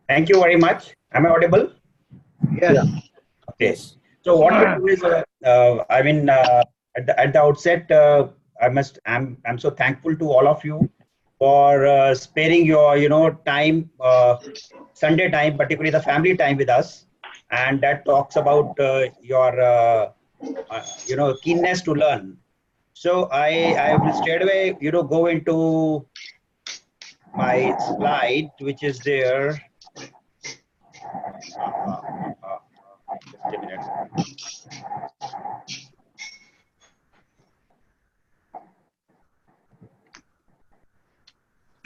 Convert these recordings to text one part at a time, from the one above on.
Thank you very much. Am I audible? Yeah. Okay. Yes. So what we'll do is, at the outset, I'm so thankful to all of you for sparing your time, Sunday time, particularly the family time with us, and that talks about your keenness to learn. So I will straight away go into my slide, which is there. Uh, uh, just a minute.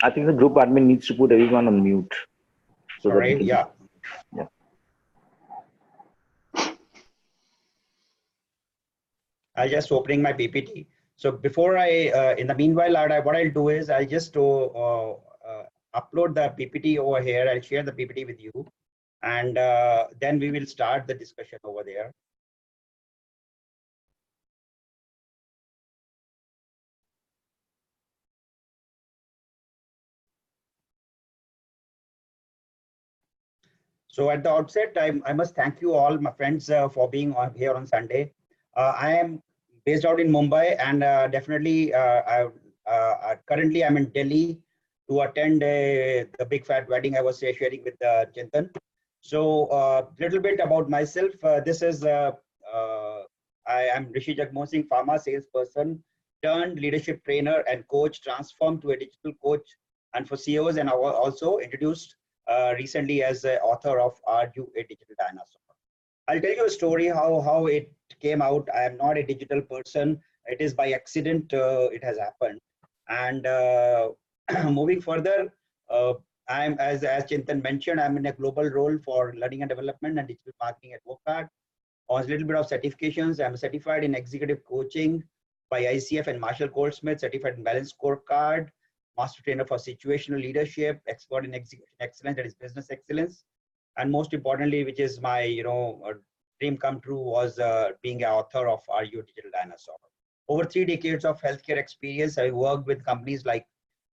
I think the group admin needs to put everyone on mute so that we Sorry, can. yeah. Yeah. I'll just opening my PPT. So before in the meanwhile, what I'll do is I'll just upload the PPT over here. I'll share the PPT with you, and then we will start the discussion over there. So at the outset, I must thank you all, my friends, for being here on Sunday. I am based out in Mumbai, and definitely, currently I'm in Delhi to attend the big fat wedding I was sharing with Chintan. So a little bit about myself. I am Rishi Jagmohan Singh, pharma salesperson turned leadership trainer and coach, transformed to a digital coach, and for CEOs, and I was also introduced recently as the author of Are You a Digital Dinosaur? I'll tell you a story how it came out. I am not a digital person. It is by accident it has happened. And moving further, I'm as Chintan mentioned, I'm in a global role for learning and development and digital marketing at WorkHard. On a little bit of certifications, I'm certified in executive coaching by ICF and Marshall Goldsmith, certified in balanced scorecard, master trainer for situational leadership, expert in execution excellence, that is business excellence, and most importantly, which is my dream come true, was being an author of Are You a Digital Dinosaur? Over 3 decades of healthcare experience, I worked with companies like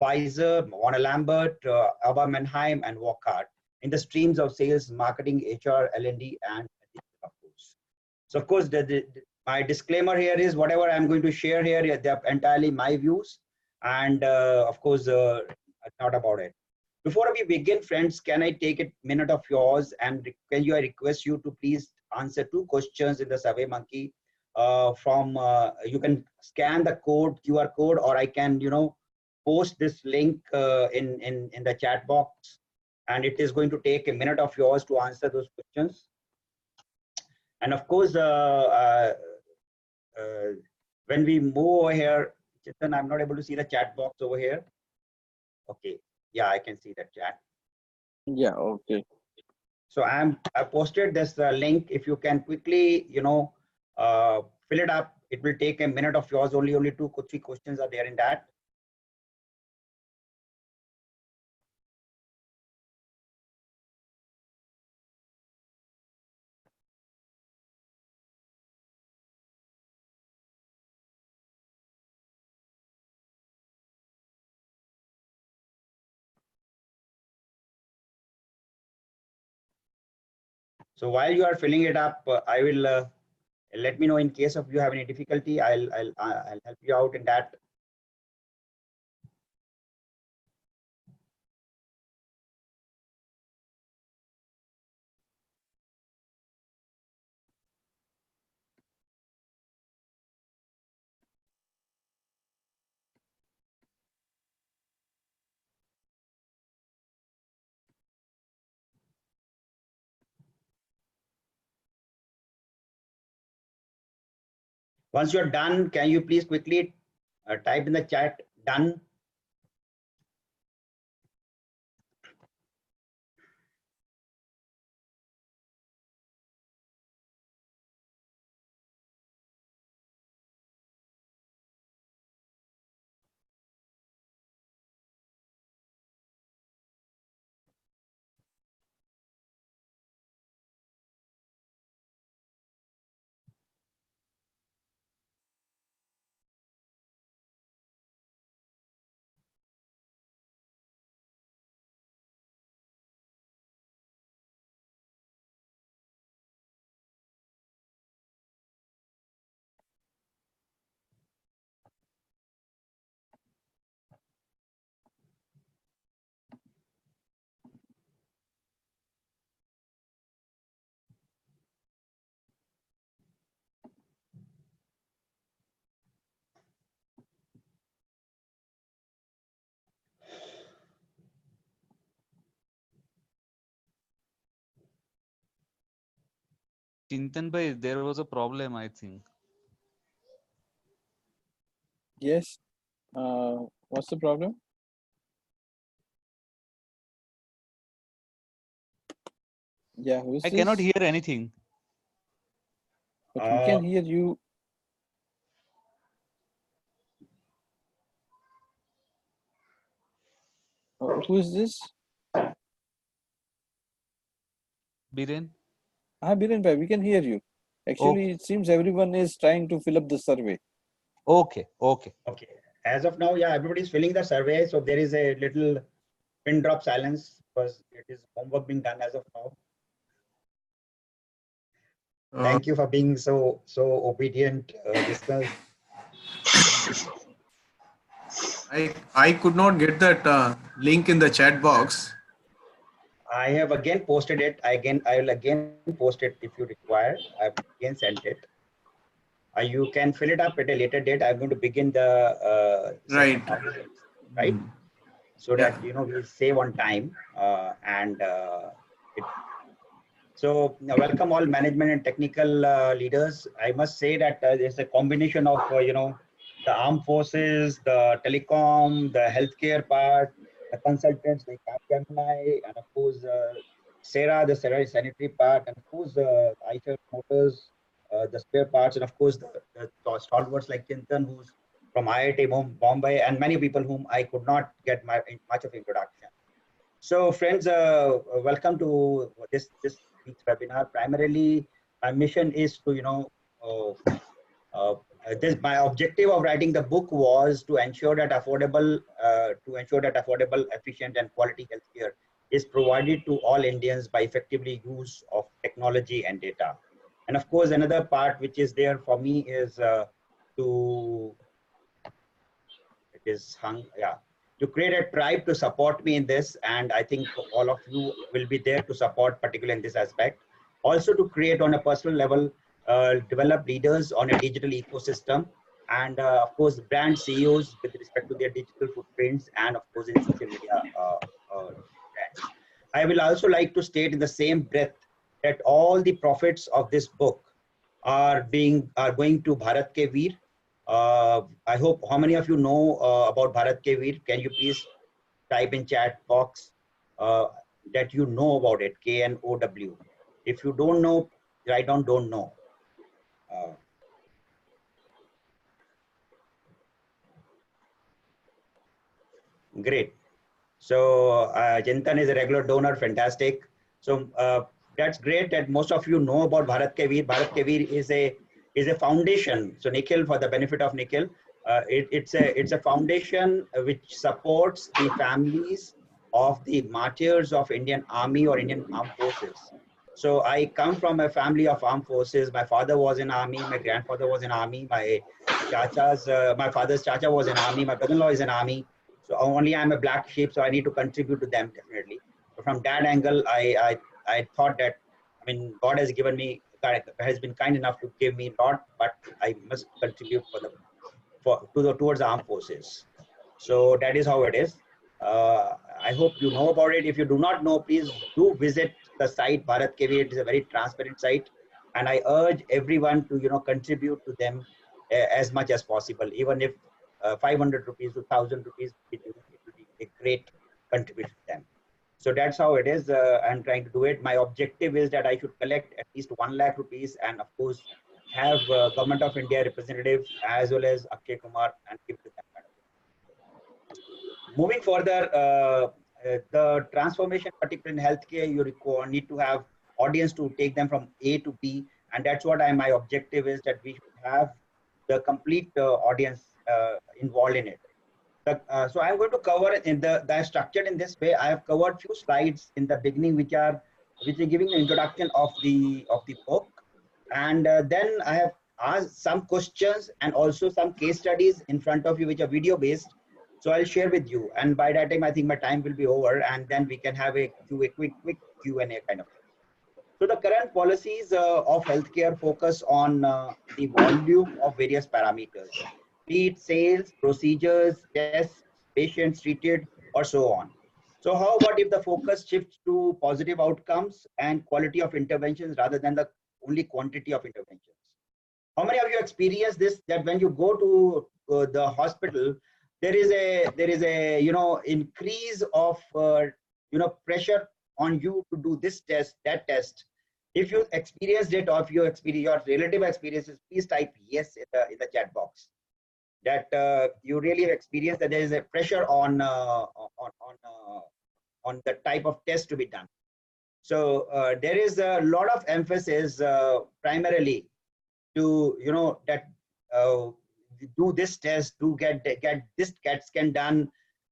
Pfizer, Warner Lambert, Abba Mannheim, and Walkart in the streams of sales, marketing, HR, L&D, and digital, of course. So, of course, my disclaimer here is whatever I'm going to share here, they're entirely my views, and of course, not about it. Before we begin, friends, can I take a minute of yours, and I request you to please answer 2 questions in the Survey Monkey. You can scan the QR code, or I can post this link in the chat box, and it is going to take a minute of yours to answer those questions. And of course, when we move over here, Chetan, I'm not able to see the chat box over here. Okay, yeah, I can see that chat. Yeah, okay. So I posted this link. If you can quickly, fill it up, it will take a minute of yours. Only 2-3 questions are there in that. So while you are filling it up, I will let me know in case of you have any difficulty. I'll help you out in that. Once you're done, can you please quickly type in the chat done? Chintan bhai, there was a problem, I think. Yes. What's the problem? Yeah, who's I this? cannot hear anything. But we can hear you. Who is this? Biren? Biren bhai, we can hear you. Actually, it seems everyone is trying to fill up the survey. Okay, okay. Okay. As of now, yeah, everybody's filling the survey. So there is a little pin drop silence because it is homework being done as of now. Thank you for being so obedient, listeners. I could not get that link in the chat box. I have again posted it. I will again post it if you require. I've again sent it. You can fill it up at a later date. I'm going to begin the session Right. now, right? So Yeah. that we save on time So welcome all management and technical leaders. I must say that there's a combination of the armed forces, the telecom, the healthcare part, the consultants like Capgemini, and of course Sarah, the sanitary part, and of course Eicher Motors, the spare parts, and of course the stalwarts like Chintan, who's from IIT Bombay, and many people whom I could not get much of introduction. So friends, welcome to this week's webinar. Primarily, my mission is to, my objective of writing the book was to ensure that affordable, efficient and quality healthcare is provided to all Indians by effectively use of technology and data. And of course, another part which is there for me is to create a tribe to support me in this, and I think all of you will be there to support, particularly in this aspect. Also to create on a personal level, develop leaders on a digital ecosystem, and of course brand CEOs with respect to their digital footprints, and of course in social media brands. I will also like to state in the same breath that all the profits of this book are going to Bharat Ke Veer. I hope, how many of you know about Bharat Ke Veer? Can you please type in chat box that you know about it, KNOW. If you don't know, write down don't know. Great. So Chintan is a regular donor, fantastic. So that's great that most of you know about Bharat Ke Veer. Bharat Ke Veer is a foundation. So Nikhil, for the benefit of Nikhil, it's a foundation which supports the families of the martyrs of Indian Army or Indian Armed Forces. So I come from a family of armed forces. My father was in army. My grandfather was in army. My father's chacha was in army. My brother-in-law is in army. So only I'm a black sheep, so I need to contribute to them definitely. So from that angle, I thought that, I mean, God has given me, has been kind enough to give me a lot, but I must contribute towards the armed forces. So that is how it is. I hope you know about it. If you do not know, please do visit the site Bharat Ke Veer. It is a very transparent site, and I urge everyone to contribute to them as much as possible. Even if 500 rupees to 1,000 rupees, it will be a great contribution to them. So that's how it is. I'm trying to do it. My objective is that I should collect at least 1 lakh rupees, and of course have Government of India representatives as well as Akshay Kumar and give to them. Moving further, the transformation, particularly in healthcare, you need to have audience to take them from A to B, and that's what my objective is, that we should have the complete audience involved in it. So I'm going to cover in the structured in this way. I have covered few slides in the beginning, which are giving the introduction of the book, and then I have asked some questions and also some case studies in front of you, which are video based. So I'll share with you, and by that time I think my time will be over, and then we can have a quick Q&A kind of thing. So the current policies of healthcare focus on the volume of various parameters, be it sales, procedures, tests, patients treated, or so on. So how about if the focus shifts to positive outcomes and quality of interventions rather than the only quantity of interventions. How many of you experience this, that when you go to the hospital, there is a increase of pressure on you to do this test, that test. If you experienced it, or if you experience, your relative experiences, please type yes in the chat box. That you really have experienced that there is a pressure on the type of test to be done. So there is a lot of emphasis primarily to that do this test, do get this CAT scan done.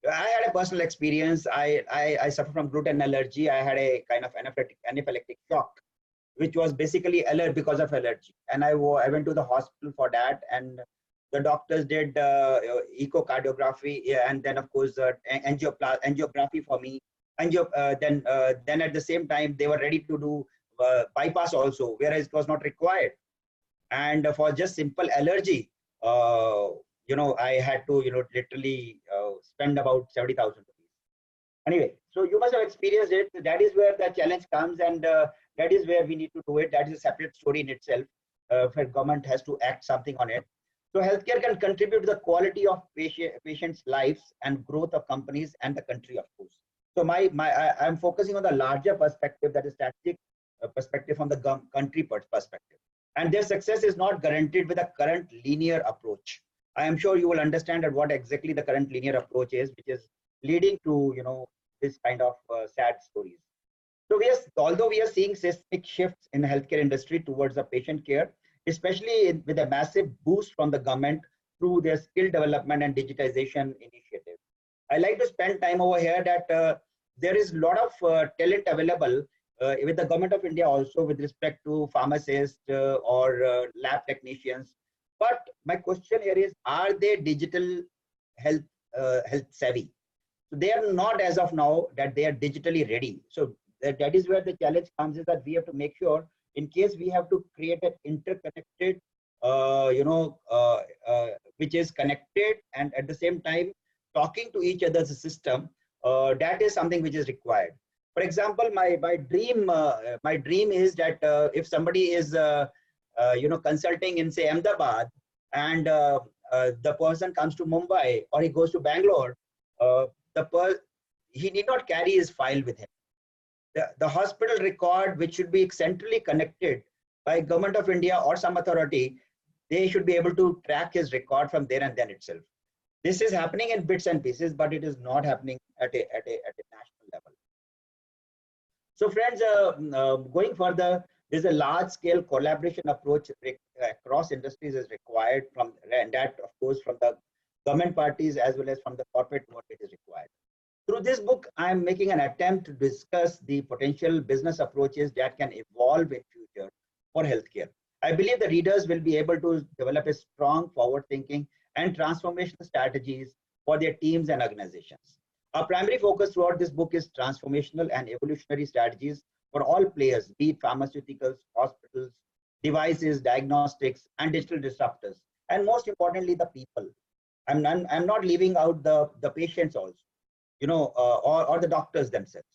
I had a personal experience. I suffer from gluten allergy. I had a kind of anaphylactic shock, which was basically because of allergy, and I went to the hospital for that, and the doctors did echocardiography, and then of course angiography for me. Then at the same time they were ready to do bypass also, whereas it was not required. And for just simple allergy, I had to literally spend about 70,000 rupees. Anyway, so you must have experienced it. That is where the challenge comes, and that is where we need to do it. That is a separate story in itself. Where government has to act something on it. So healthcare can contribute to the quality of patients' lives and growth of companies and the country, of course. So I'm focusing on the larger perspective, that is strategic perspective from the country perspective. And their success is not guaranteed with a current linear approach. I am sure you will understand that what exactly the current linear approach is, which is leading to this kind of sad stories. So although we are seeing seismic shifts in the healthcare industry towards the patient care, especially with a massive boost from the government through their skill development and digitization initiative. I like to spend time over here that there is a lot of talent available with the government of India also with respect to pharmacists or lab technicians. But my question here is, are they digital health savvy? So they are not as of now that they are digitally ready. So that is where the challenge comes, is that we have to make sure, in case we have to create an interconnected, which is connected and at the same time talking to each other as a system, that is something which is required. For example, my dream is that if somebody is consulting in, say, Ahmedabad, and the person comes to Mumbai or he goes to Bangalore, he need not carry his file with him. The hospital record, which should be centrally connected by Government of India or some authority, they should be able to track his record from there and then itself. This is happening in bits and pieces, but it is not happening at a national level. So friends, going further, there's a large-scale collaboration approach across industries is required and that of course from the government parties as well as from the corporate world it is required. Through this book, I am making an attempt to discuss the potential business approaches that can evolve in future for healthcare. I believe the readers will be able to develop a strong forward-thinking and transformational strategies for their teams and organizations. Our primary focus throughout this book is transformational and evolutionary strategies for all players, be it pharmaceuticals, hospitals, devices, diagnostics, and digital disruptors. And most importantly, the people. I'm not leaving out the patients also, or the doctors themselves.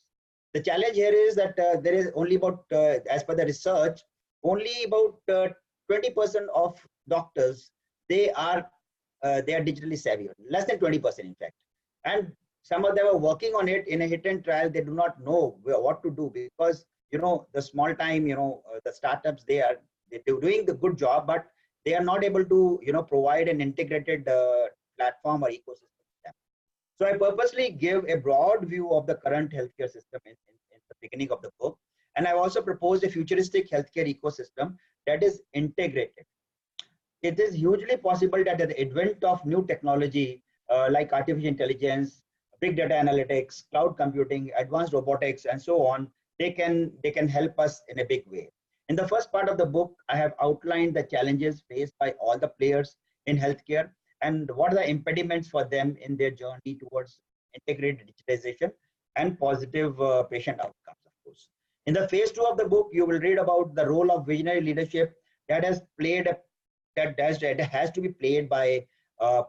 The challenge here is that there is only about, as per the research, only about 20% of doctors, they are digitally savvy, less than 20% in fact. And some of them are working on it in a hit and trial. They do not know what to do because, the small time, the startups, they're doing the good job, but they are not able to, provide an integrated platform or ecosystem to them. So I purposely give a broad view of the current healthcare system in the beginning of the book. And I also proposed a futuristic healthcare ecosystem that is integrated. It is hugely possible that at the advent of new technology like artificial intelligence, big data analytics, cloud computing, advanced robotics, and so on, they can help us in a big way. In the first part of the book, I have outlined the challenges faced by all the players in healthcare and what are the impediments for them in their journey towards integrated digitization and positive patient outcomes, of course. In the phase 2 of the book, you will read about the role of visionary leadership that has to be played by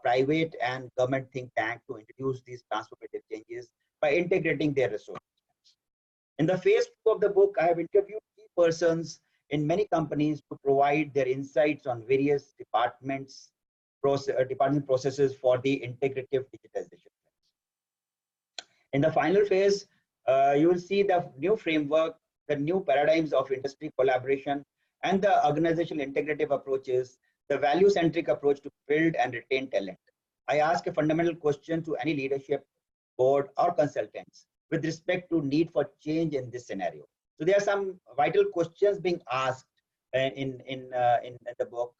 private and government think tank to introduce these transformative changes by integrating their resources. In the phase 2 of the book, I have interviewed key persons in many companies to provide their insights on various department processes for the integrative digitization. In the final phase, you will see the new framework, the new paradigms of industry collaboration, and the organizational integrative approaches, the value-centric approach to build and retain talent. I ask a fundamental question to any leadership, board, or consultants with respect to need for change in this scenario. So there are some vital questions being asked in the book,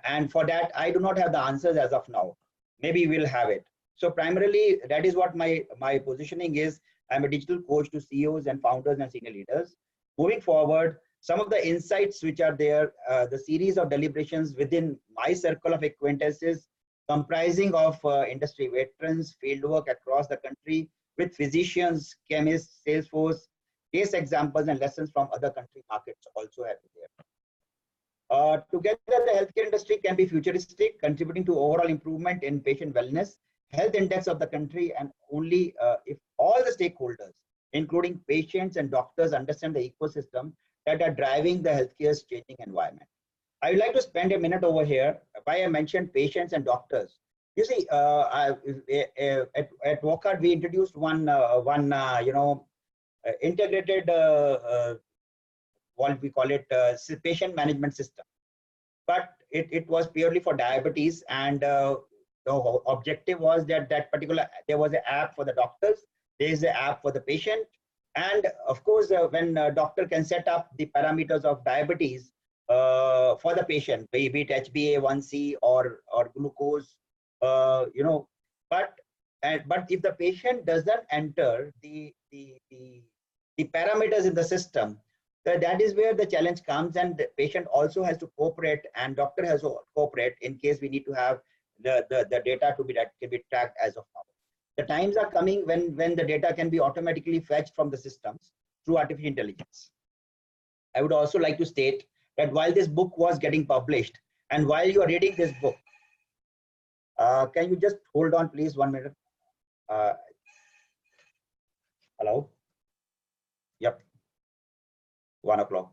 and for that I do not have the answers as of now. Maybe we'll have it. So primarily, that is what my positioning is. I'm a digital coach to CEOs and founders and senior leaders. Moving forward, some of the insights which are there, the series of deliberations within my circle of acquaintances, comprising of industry veterans, fieldwork across the country with physicians, chemists, salesforce, case examples and lessons from other country markets also have been there. Together, the healthcare industry can be futuristic, contributing to overall improvement in patient wellness, health index of the country, and only if all the stakeholders, including patients and doctors, understand the ecosystem that are driving the healthcare's changing environment. I would like to spend a minute over here. Why I mentioned patients and doctors. You see, at WOCAD, we introduced one integrated, what we call it, patient management system. But it was purely for diabetes, and the objective was that there was an app for the doctors, there is an app for the patient, and of course, when a doctor can set up the parameters of diabetes for the patient, be it HbA1c or glucose, but if the patient doesn't enter the parameters in the system, that is where the challenge comes, and the patient also has to cooperate, and doctor has to cooperate in case we need to have the data to be that can be tracked as of now. The times are coming when the data can be automatically fetched from the systems through artificial intelligence. I would also like to state that while this book was getting published, and while you are reading this book, can you just hold on please 1 minute? Hello? Yep. 1 o'clock.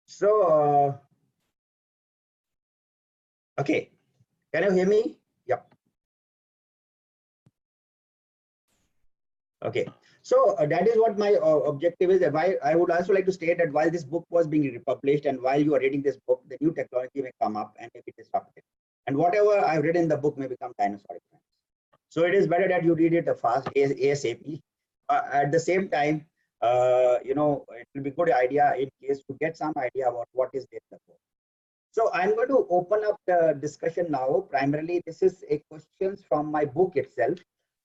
So, okay, can you hear me? Yep. Okay, so that is what my objective is. I would also like to state that while this book was being republished and while you are reading this book, the new technology may come up and may be disruptive. And whatever I've written in the book may become dinosaur. So it is better that you read it fast, ASAP. At the same time, it will be a good idea in case to get some idea about what is there in the book. So I'm going to open up the discussion now. Primarily, this is a questions from my book itself.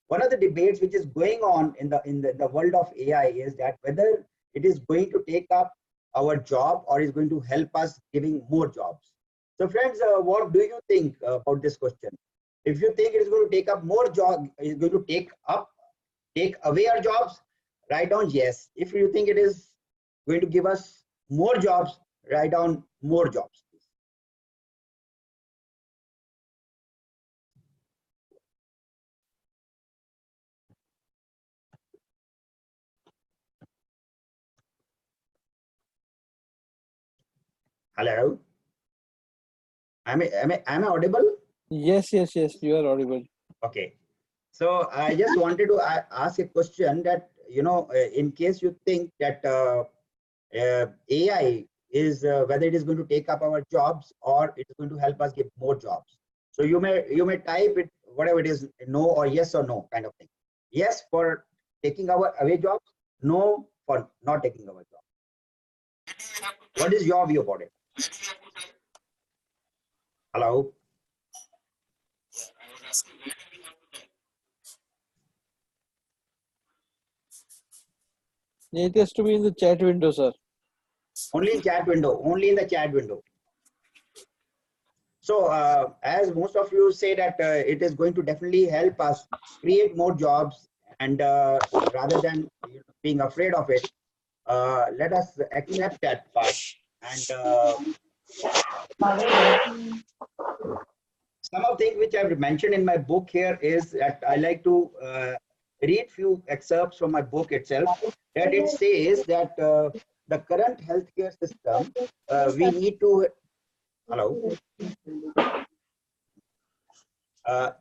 One of the debates which is going on in the world of AI is that whether it is going to take up our job or is going to help us giving more jobs. So friends, what do you think about this question? If you think it is going to take up more jobs, is going to take away our jobs, write down yes. If you think it is going to give us more jobs, write down more jobs. Hello? Am I audible? Yes, you are audible. Okay. So I just wanted to ask a question that, in case you think that AI is whether it is going to take up our jobs or it is going to help us get more jobs. So you may type it, whatever it is, no or yes or no kind of thing. Yes for taking away jobs, no for not taking away jobs. What is your view about it? Hello? It has to be in the chat window, sir. Only in chat window, only in the chat window. So as most of you say that it is going to definitely help us create more jobs, and rather than being afraid of it, let us accept that part. And some of the things which I've mentioned in my book here is that I like to read few excerpts from my book itself, that it says that the current healthcare system, we need to, hello,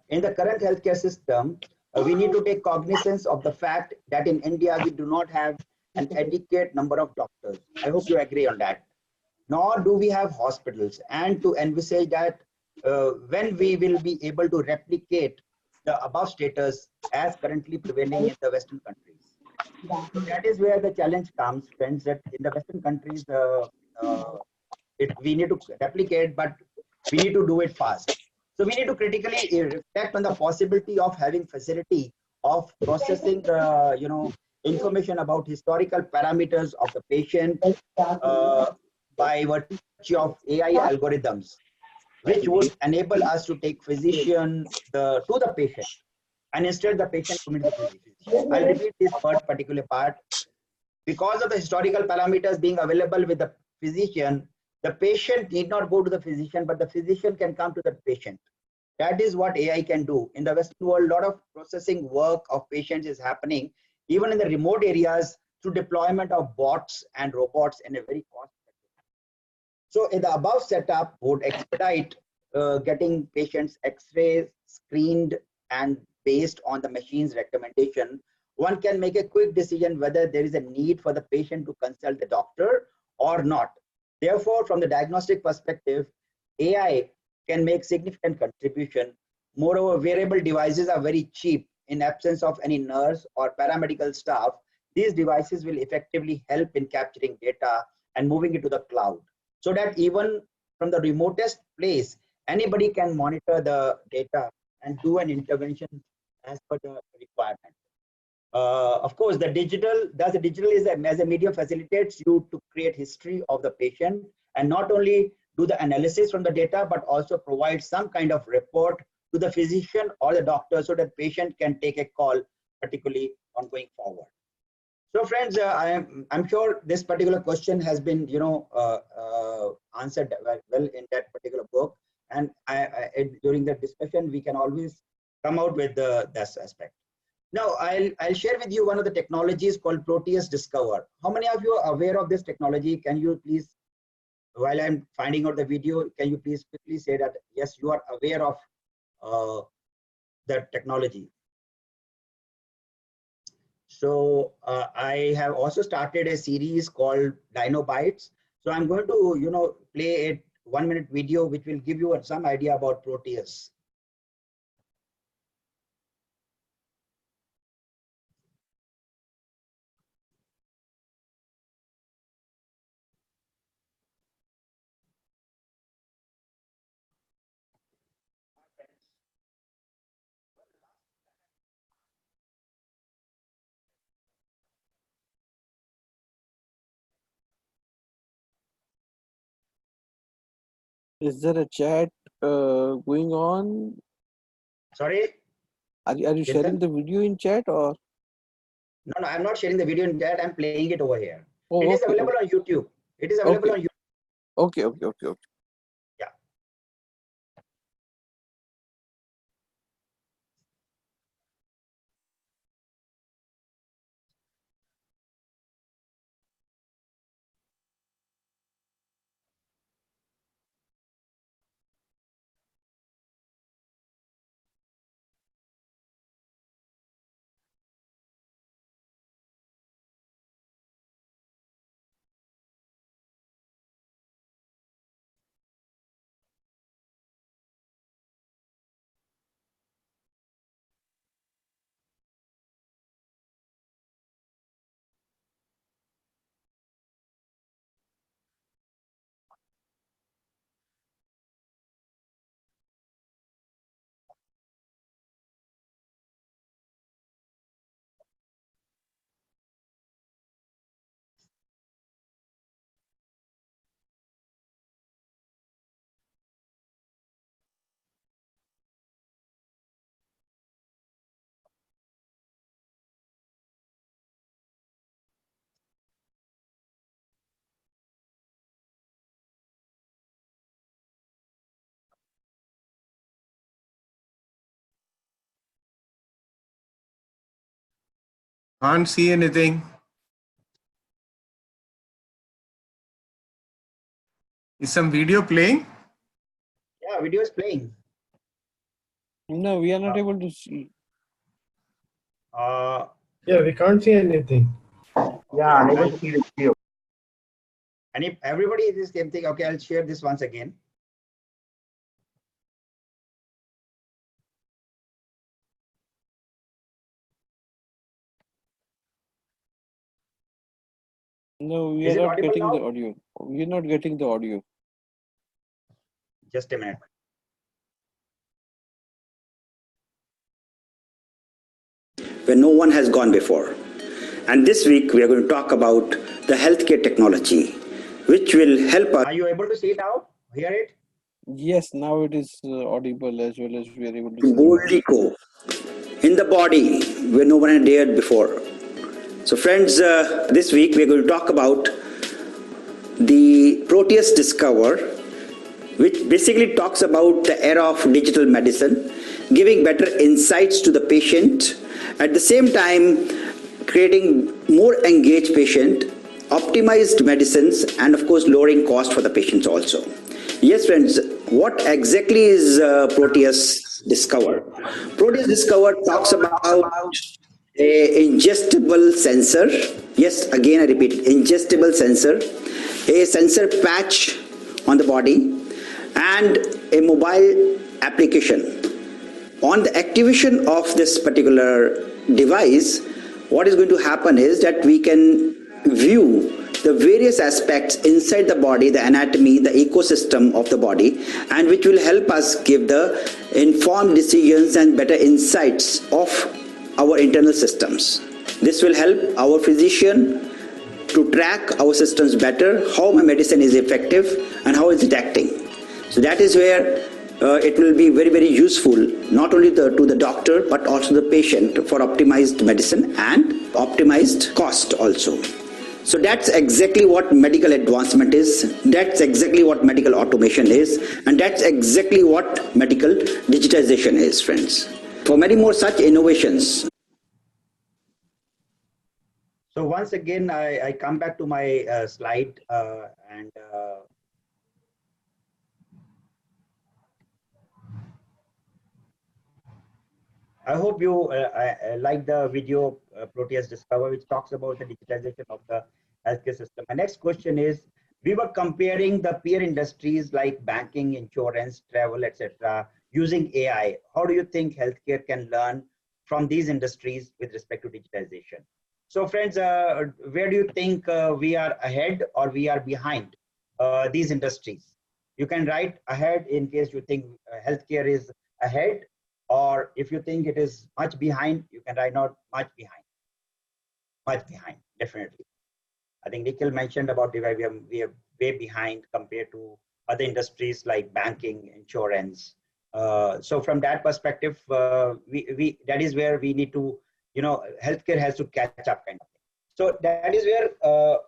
in the current healthcare system, we need to take cognizance of the fact that in India, we do not have an adequate number of doctors. I hope you agree on that. Nor do we have hospitals. And to envisage that when we will be able to replicate the above status as currently prevailing in the Western countries. So that is where the challenge comes, friends, that in the Western countries, we need to replicate, but we need to do it fast. So we need to critically reflect on the possibility of having facility of processing the information about historical parameters of the patient by virtue of AI algorithms, which would enable us to take physician to the patient, and instead the patient coming to the physician. I'll repeat this particular part. Because of the historical parameters being available with the physician, the patient need not go to the physician, but the physician can come to the patient. That is what AI can do. In the Western world, a lot of processing work of patients is happening, even in the remote areas, through deployment of bots and robots in a very cost-effective manner. So in the above setup would expedite getting patients X-rays screened, and based on the machine's recommendation, one can make a quick decision whether there is a need for the patient to consult the doctor or not. Therefore, from the diagnostic perspective, AI can make significant contribution. Moreover, wearable devices are very cheap. In absence of any nurse or paramedical staff, these devices will effectively help in capturing data and moving it to the cloud, so that even from the remotest place, anybody can monitor the data and do an intervention as per the requirement. Of course, the digital is as a medium facilitates you to create history of the patient, and not only do the analysis from the data, but also provide some kind of report to the physician or the doctor, so that patient can take a call, particularly on going forward. So friends, I'm sure this particular question has been answered well in that particular book, and during the discussion we can always come out with this aspect. Now I'll share with you one of the technologies called Proteus Discover. How many of you are aware of this technology? Can you please, while I'm finding out the video, can you please quickly say that yes, you are aware of the technology? So I have also started a series called Dino Bytes. So I'm going to play a 1-minute video which will give you some idea about Proteus. Is there a chat going on? Sorry? Are you sharing the video in chat or? No, I'm not sharing the video in chat. I'm playing it over here. Oh, It is okay, available on YouTube. It is available on YouTube. okay. Yeah. Can't see anything. Is some video playing? Yeah, video is playing. No, we are not able to see. Yeah, we can't see anything. Yeah, unable to see the video. And if everybody is the same thing, okay, I'll share this once again. No, we Is are it not audible getting the now? audio. We are not getting the audio. Just a minute. Where no one has gone before. And this week we are going to talk about the healthcare technology, which will help us. Are you able to see it now? Hear it? Yes, now it is audible as well as we are able to see. Boldly go in the body where no one had dared before. So friends, this week we are going to talk about the Proteus Discover, which basically talks about the era of digital medicine, giving better insights to the patient, at the same time creating more engaged patient, optimized medicines, and of course lowering cost for the patients also. Yes friends, what exactly is Proteus Discover? Proteus Discover talks about a ingestible sensor. Yes, again I repeat, ingestible sensor, a sensor patch on the body, and a mobile application. On the activation of this particular device, what is going to happen is that we can view the various aspects inside the body, the anatomy, the ecosystem of the body, and which will help us give the informed decisions and better insights of our internal systems. This will help our physician to track our systems better, how my medicine is effective and how is it acting. So that is where it will be very, very useful, not only to the doctor, but also the patient for optimized medicine and optimized cost also. So that's exactly what medical advancement is. That's exactly what medical automation is. And that's exactly what medical digitization is, friends. For many more such innovations. So once again, I come back to my slide and I hope you like the video Proteus Discover, which talks about the digitization of the healthcare system. My next question is, we were comparing the peer industries like banking, insurance, travel, etc., using AI. How do you think healthcare can learn from these industries with respect to digitization? So friends, where do you think we are ahead or we are behind these industries? You can write ahead in case you think healthcare is ahead, or if you think it is much behind, you can write out much behind, definitely. I think Nikhil mentioned about the way we are way behind compared to other industries like banking, insurance. So from that perspective, that is where we need to, healthcare has to catch up kind of thing. So that is where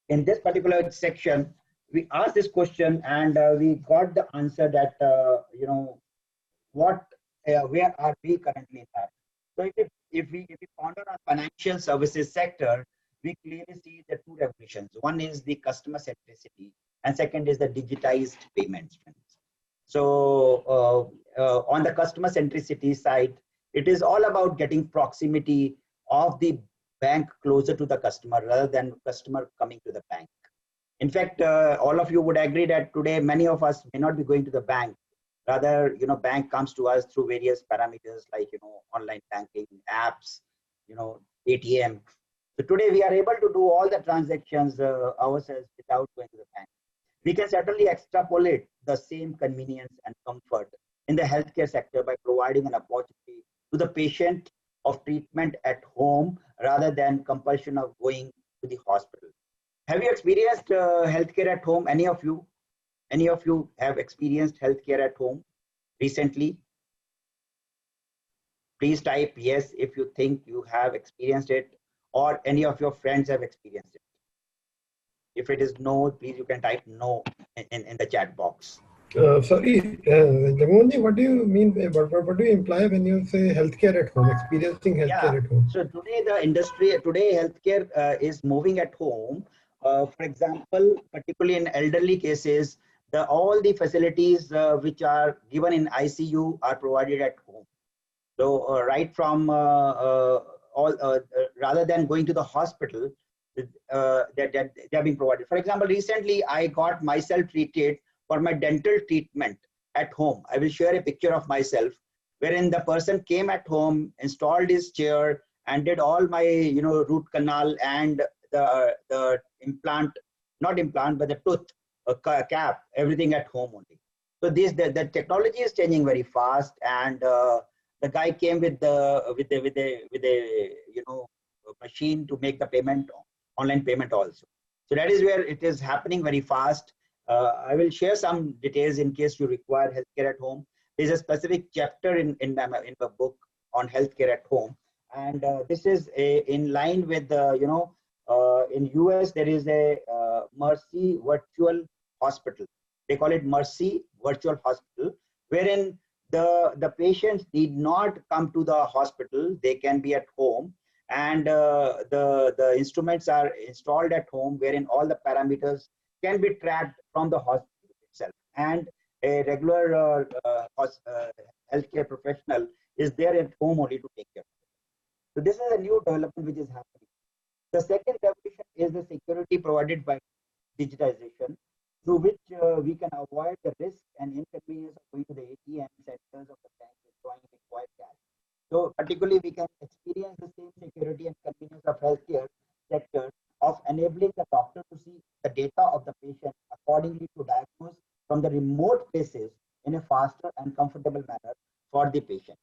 in this particular section, we asked this question and we got the answer that, where are we currently in that? So if we ponder on financial services sector, we clearly see the two revolutions. One is the customer centricity, and second is the digitized payments. So on the customer centricity side, it is all about getting proximity of the bank closer to the customer rather than customer coming to the bank. In fact, all of you would agree that today many of us may not be going to the bank. Rather, bank comes to us through various parameters like, online banking, apps, ATM. So today we are able to do all the transactions ourselves without going to the bank. We can certainly extrapolate the same convenience and comfort in the healthcare sector by providing an opportunity to the patient of treatment at home rather than compulsion of going to the hospital. Have you experienced healthcare at home? Any of you? Any of you have experienced healthcare at home recently? Please type yes if you think you have experienced it, or any of your friends have experienced it. If it is no, please you can type no in the chat box. Sorry, Jagmohan, what do you mean? What do you imply when you say healthcare at home, experiencing Yeah. healthcare at home? So today healthcare is moving at home. For example, particularly in elderly cases, all the facilities which are given in ICU are provided at home. So right from all, rather than going to the hospital, that they are being provided. For example, recently I got myself treated for my dental treatment at home. I will share a picture of myself, wherein the person came at home, installed his chair, and did all my root canal and the implant, not implant, but the tooth cap, everything at home only. So the technology is changing very fast, and the guy came with a machine to make the payment, online payment also. So that is where it is happening very fast. I will share some details in case you require healthcare at home. There's a specific chapter in the book on healthcare at home, and this is in line with in US there is a Mercy Virtual Hospital. They call it Mercy Virtual Hospital, wherein the patients need not come to the hospital; they can be at home, and the instruments are installed at home, wherein all the parameters can be tracked from the hospital itself, and a regular healthcare professional is there at home only to take care. So this is a new development which is happening. The second revolution is the security provided by digitization, through which we can avoid the risk and inconvenience of going to the ATM centers of the bank withdrawing required cash. So particularly we can experience the same security and convenience of healthcare sector of enabling the doctor to see the data of the patient accordingly to diagnose from the remote places in a faster and comfortable manner for the patient.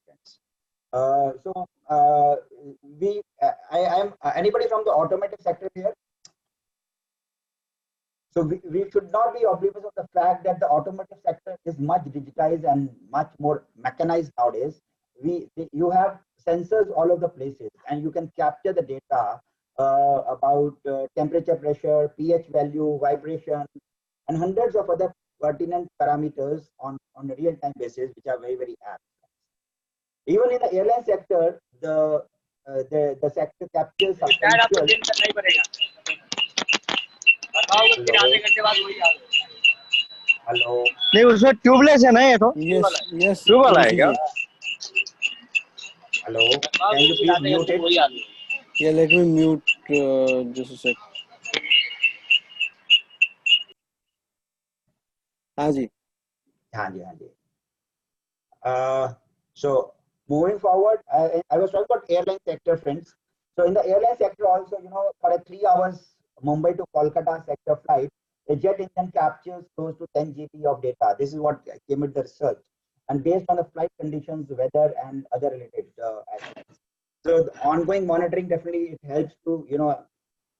So I am anybody from the automotive sector here? So we should not be oblivious of the fact that the automotive sector is much digitized and much more mechanized nowadays. You have sensors all over the places, and you can capture the data about temperature, pressure, pH value, vibration, and hundreds of other pertinent parameters on a real-time basis, which are very, very apt. Even in the airline sector, the sector captures substantial. Hello नहीं उसमें tubeless है ना ये तो Yes, yes. Tube वाला है Rishi क्या ji. Hello can you please mute it Yeah, let me mute just a sec. हाँ जी. हाँ जी हाँ जी so moving forward, I was talking about airline sector, friends. So in the airline sector also, for a 3 hours Mumbai to Kolkata sector flight, a jet engine captures close to 10 GB of data. This is what came with the research, and based on the flight conditions, weather, and other related aspects. So the ongoing monitoring definitely it helps to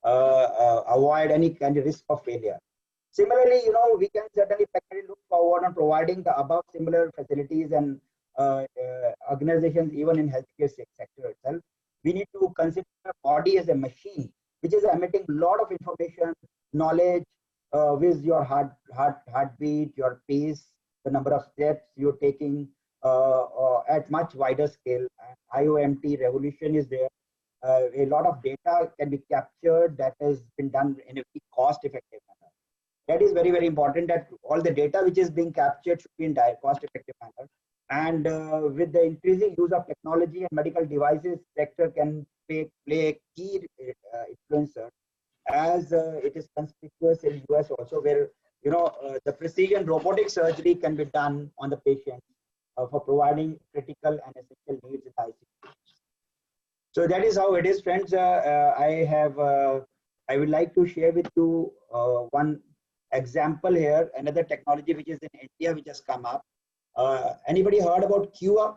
avoid any kind of risk of failure. Similarly, we can certainly practically look forward on providing the above similar facilities and organizations even in healthcare sector itself. We need to consider body as a machine which is emitting a lot of information, knowledge, with your heartbeat, your pace, the number of steps you're taking at much wider scale. IOMT revolution is there. A lot of data can be captured that has been done in a very cost-effective manner. That is very, very important, that all the data which is being captured should be in cost-effective manner. And with the increasing use of technology and medical devices, sector can play a key influencer, as it is conspicuous in US also, where the precision robotic surgery can be done on the patient for providing critical and essential needs in ICU. So that is how it is, friends. I would like to share with you one example here, another technology which is in India which has come up. Anybody heard about QueueUp?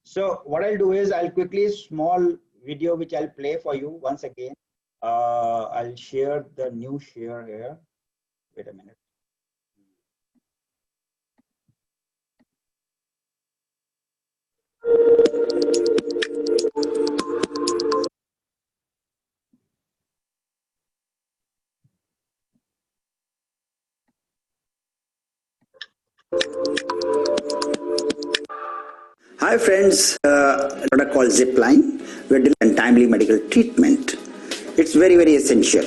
So what I'll do is I'll quickly small video which I'll play for you once again. I'll share the new share here. Wait a minute. Hi friends, a product called Zipline. We're delivering timely medical treatment. It's very, very essential.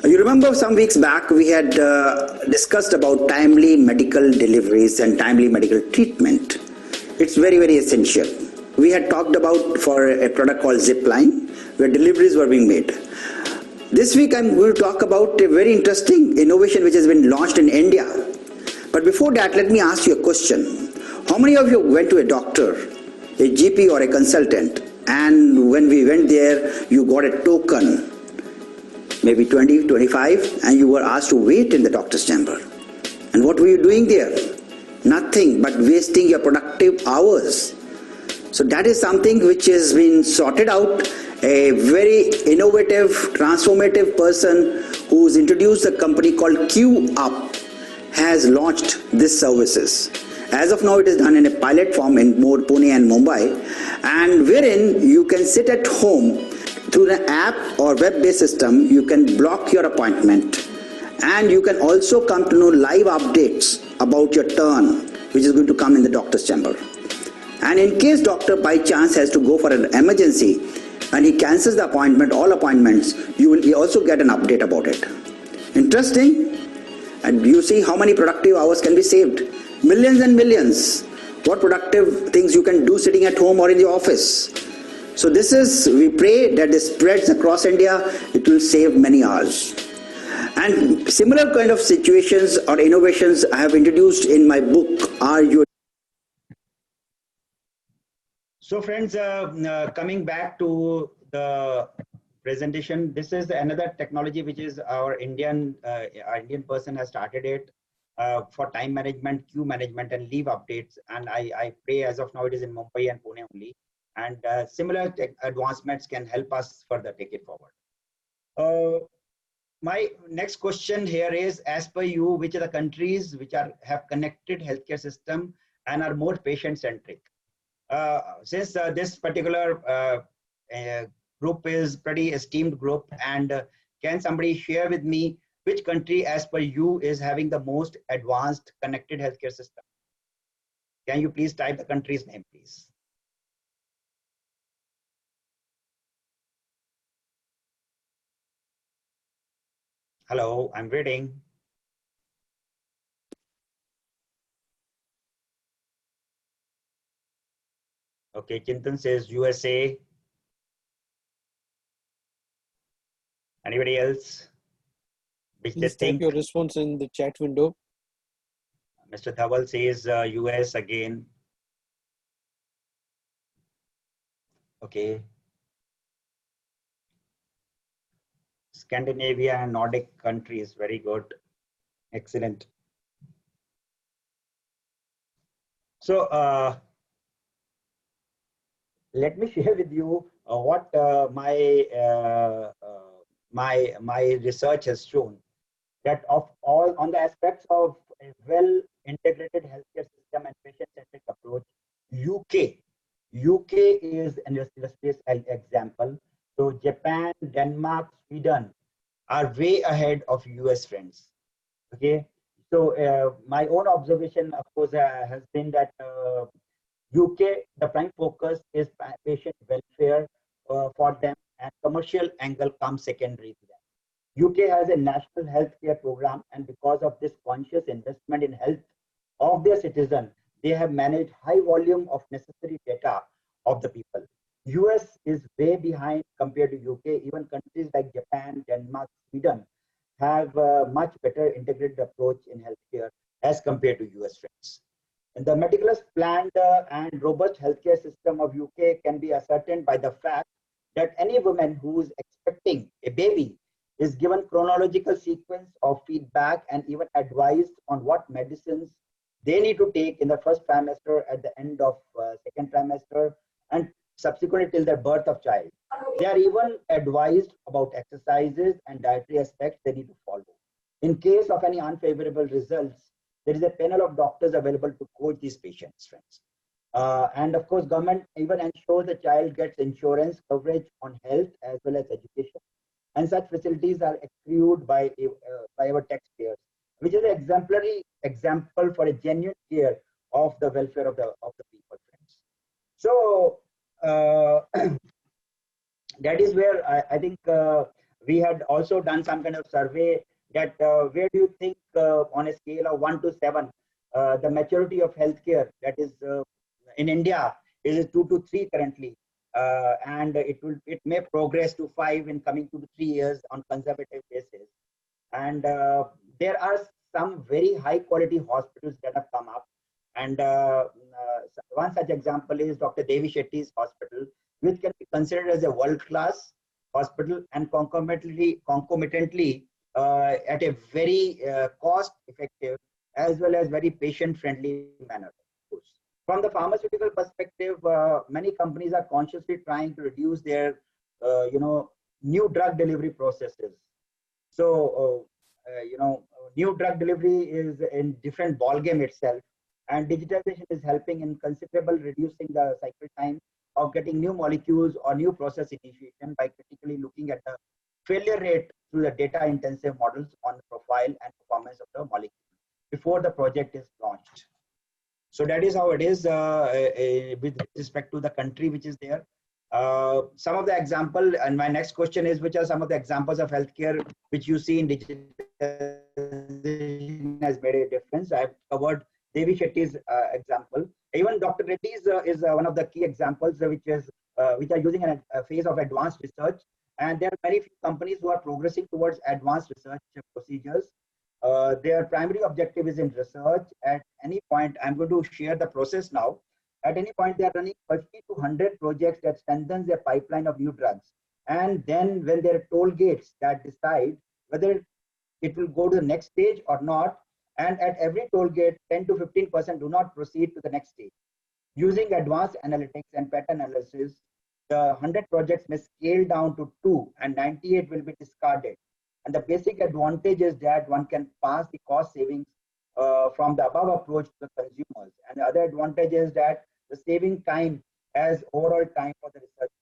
You remember some weeks back we had discussed about timely medical deliveries and timely medical treatment. It's very, very essential. We had talked about for a product called Zipline where deliveries were being made. This week I'm going to talk about a very interesting innovation which has been launched in India. But before that, let me ask you a question. How many of you went to a doctor, a GP or a consultant, and when we went there, you got a token, maybe 20, 25, and you were asked to wait in the doctor's chamber? And what were you doing there? Nothing but wasting your productive hours. So that is something which has been sorted out. A very innovative, transformative person who's introduced a company called QueueUp has launched these services. As of now, it is done in a pilot form in Pune and Mumbai, and wherein you can sit at home through an app or web-based system. You can block your appointment, and you can also come to know live updates about your turn, which is going to come in the doctor's chamber. And in case doctor by chance has to go for an emergency and he cancels the appointment, all appointments, you will also get an update about it. Interesting? And you see how many productive hours can be saved. Millions and millions. What productive things you can do sitting at home or in the office. So this is, we pray that this spreads across India. It will save many hours. And similar kind of situations or innovations I have introduced in my book, Are You? So friends, coming back to the presentation, this is another technology which is our Indian person has started it for time management, queue management, and leave updates. And I pray as of now it is in Mumbai and Pune only. And similar advancements can help us further take it forward. My next question here is, as per you, which are the countries which have connected healthcare system and are more patient-centric? Since this particular group is pretty esteemed group, and can somebody share with me which country as per you is having the most advanced connected healthcare system? Can you please type the country's name, please? Hello, I'm waiting. Okay, Chintan says USA. Anybody else? Which they Please type think? your response in the chat window. Mr. Dhaval says US again. Okay. Scandinavia and Nordic countries, very good. Excellent. So let me share with you what my research has shown, that of all on the aspects of a well integrated healthcare system and patient-centric approach, UK is an illustrious example. So Japan, Denmark, Sweden are way ahead of US, friends. Okay, so my own observation, of course, has been that UK, the prime focus is patient welfare for them, and commercial angle comes secondary to them. UK has a national healthcare program, and because of this conscious investment in health of their citizens, they have managed high volume of necessary data of the people. US is way behind compared to UK. Even countries like Japan, Denmark, Sweden have a much better integrated approach in healthcare as compared to US, friends. And the meticulous planned and robust healthcare system of UK can be ascertained by the fact that any woman who is expecting a baby is given chronological sequence of feedback and even advised on what medicines they need to take in the first trimester, at the end of second trimester, and subsequently till the birth of child. They are even advised about exercises and dietary aspects they need to follow. In case of any unfavorable results, there is a panel of doctors available to coach these patients, friends. And of course, government even ensures the child gets insurance coverage on health as well as education. And such facilities are accrued by our taxpayers, which is an exemplary example for a genuine care of the welfare of the people. So that is where I think we had also done some kind of survey that where do you think on a scale of 1 to 7 the maturity of healthcare that is in India is 2 to 3 currently, and it may progress to 5 in coming 2 to 3 years on conservative basis. And there are some very high quality hospitals that have come up, and one such example is Dr. Devi Shetty's hospital, which can be considered as a world-class hospital and concomitantly at a very cost-effective as well as very patient-friendly manner. From the pharmaceutical perspective, many companies are consciously trying to reduce their, new drug delivery processes. So, new drug delivery is in different ballgame itself, and digitalization is helping in considerable reducing the cycle time of getting new molecules or new process initiation by critically looking at the failure rate through the data-intensive models on the profile and performance of the molecule before the project is launched. So that is how it is with respect to the country which is there. Some of the example, and my next question is, which are some of the examples of healthcare which you see in digitalization has made a difference? I've covered Devi Shetty's example. Even Dr. Reddy's is one of the key examples which are using a phase of advanced research. And there are very few companies who are progressing towards advanced research procedures. Their primary objective is in research. At any point, I'm going to share the process now. At any point, they are running 50 to 100 projects that strengthens their pipeline of new drugs. And then when there are toll gates that decide whether it will go to the next stage or not, and at every toll gate, 10 to 15% do not proceed to the next stage. Using advanced analytics and pattern analysis, the 100 projects may scale down to 2 and 98 will be discarded. And the basic advantage is that one can pass the cost savings from the above approach to the consumers. And the other advantage is that the saving time as overall time for the research.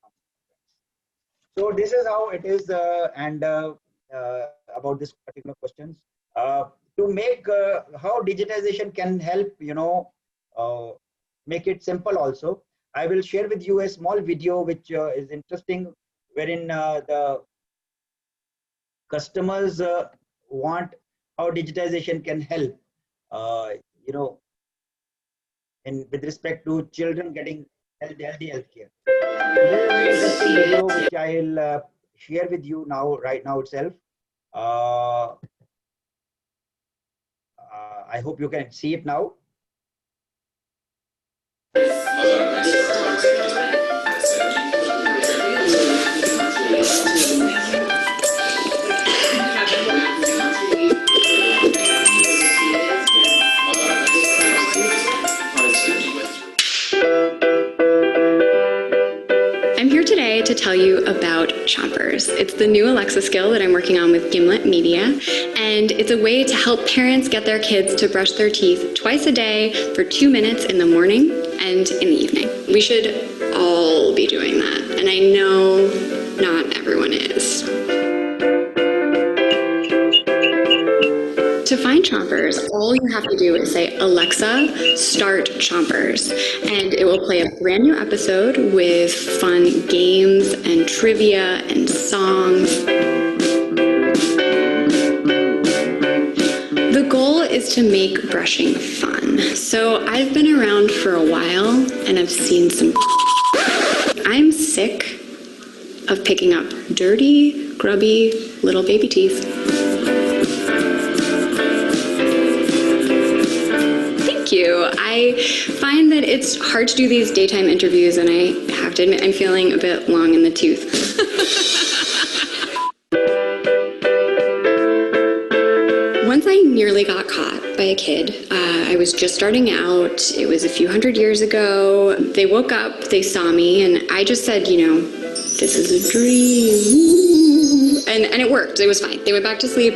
So this is how it is, about this particular questions. To make how digitization can help, make it simple also. I will share with you a small video which is interesting, wherein the customers want how digitization can help, with respect to children getting healthy healthcare. This is a very interesting video which I'll share with you now, right now itself. I hope you can see it now. I'm here today to tell you about Chompers. It's the new Alexa skill that I'm working on with Gimlet Media, and it's a way to help parents get their kids to brush their teeth twice a day for 2 minutes in the morning and in the evening. We should all be doing that, and I know not everyone is. To find Chompers, all you have to do is say, Alexa, start Chompers, and it will play a brand new episode with fun games and trivia and songs. The goal is to make brushing fun. So I've been around for a while and I've seen some. I'm sick of picking up dirty, grubby little baby teeth. You. I find that it's hard to do these daytime interviews, and I have to admit I'm feeling a bit long in the tooth. Once I nearly got caught by a kid. I was just starting out. It was a few hundred years ago. They woke up, they saw me, and I just said, this is a dream. And it worked. It was fine. They went back to sleep.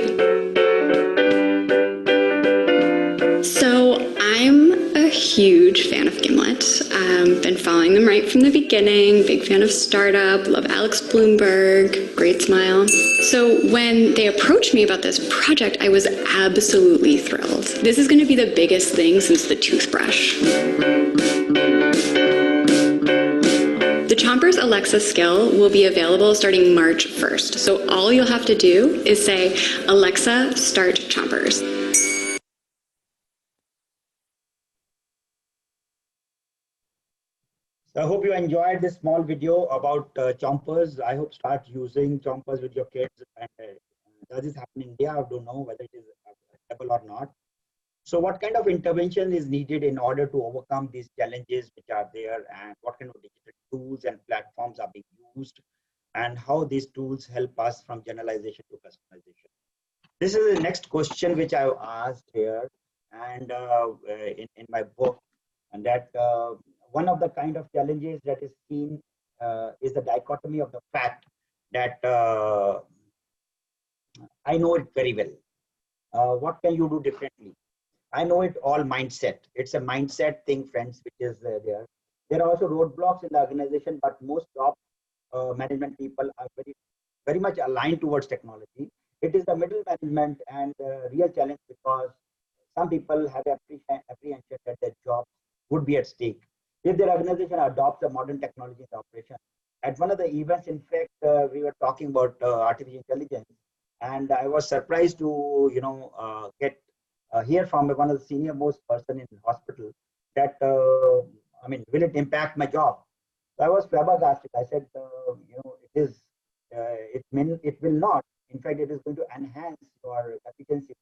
So I'm a huge fan of Gimlet. Been following them right from the beginning. Big fan of startup. Love Alex Bloomberg. Great smile. So when they approached me about this project, I was absolutely thrilled. This is going to be the biggest thing since the toothbrush. Chompers Alexa skill will be available starting March 1st. So all you'll have to do is say, Alexa, start Chompers. So I hope you enjoyed this small video about chompers. I hope start using chompers with your kids. And does this happen in India? I don't know whether it is available or not. So what kind of intervention is needed in order to overcome these challenges which are there, and what kind of digital tools and platforms are being used, and how these tools help us from generalization to customization? This is the next question which I've asked here and in my book, and that one of the kind of challenges that is seen is the dichotomy of the fact that I know it very well. What can you do differently? I know it all mindset. It's a mindset thing, friends, which is there. There are also roadblocks in the organization, but most top management people are very much aligned towards technology. It is the middle management and real challenge, because some people have apprehension that their job would be at stake if their organization adopts a modern technology in operation. At one of the events, in fact, we were talking about artificial intelligence, and I was surprised to hear from one of the senior most person in the hospital that will it impact my job? So I was flabbergasted. I said, it will not. In fact, it is going to enhance your efficiency.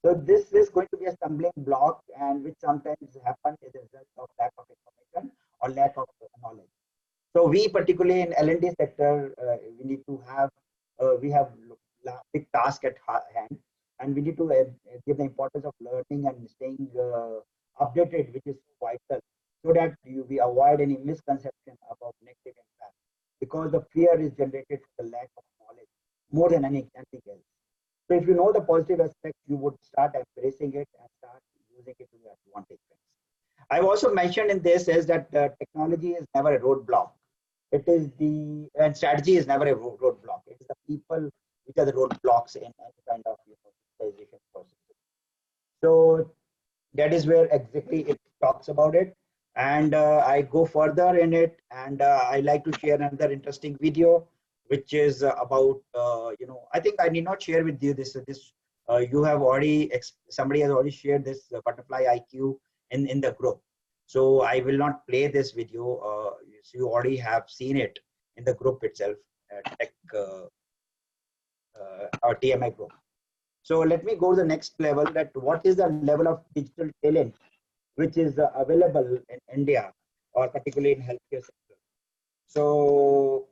So this is going to be a stumbling block, and which sometimes happens as a result of lack of information or lack of knowledge. So we, particularly in L&D sector, we need to have we have big task at hand, and we need to give the importance of learning and staying updated, which is vital, so that we avoid any misconception about negative impact, because the fear is generated from the lack of knowledge more than anything else. So if you know the positive aspect, you would start embracing it and start using it to your advantage. I've also mentioned in this is that technology is never a roadblock. It is and strategy is never a roadblock. It is the people which are the roadblocks in any kind of digitalization process. So that is where exactly it talks about it. And I go further in it, and I like to share another interesting video, which is about, I think I need not share with you this. You have already, somebody has already shared this butterfly IQ in the group. So I will not play this video. So you already have seen it in the group itself, our TMI group. So let me go to the next level, that what is the level of digital talent which is available in India, or particularly in healthcare sector. So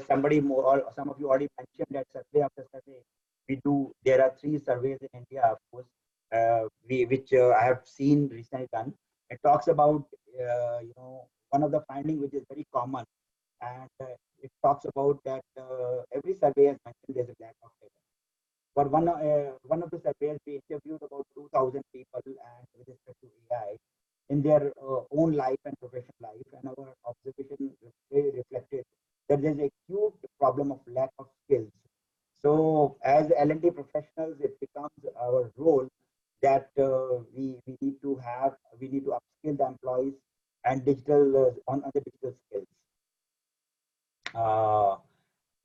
somebody more, or some of you already mentioned that survey after survey we do. There are 3 surveys in India, of course, which I have seen recently done. It talks about one of the findings which is very common, and it talks about that every survey has mentioned there's a lack of data. For one of the surveys, we interviewed about 2,000 people, and with respect to AI in their own life and professional life, and our observation reflected that there's a huge problem of lack of skills. So as L&D professionals, it becomes our role that we need to upskill the employees and on the digital skills.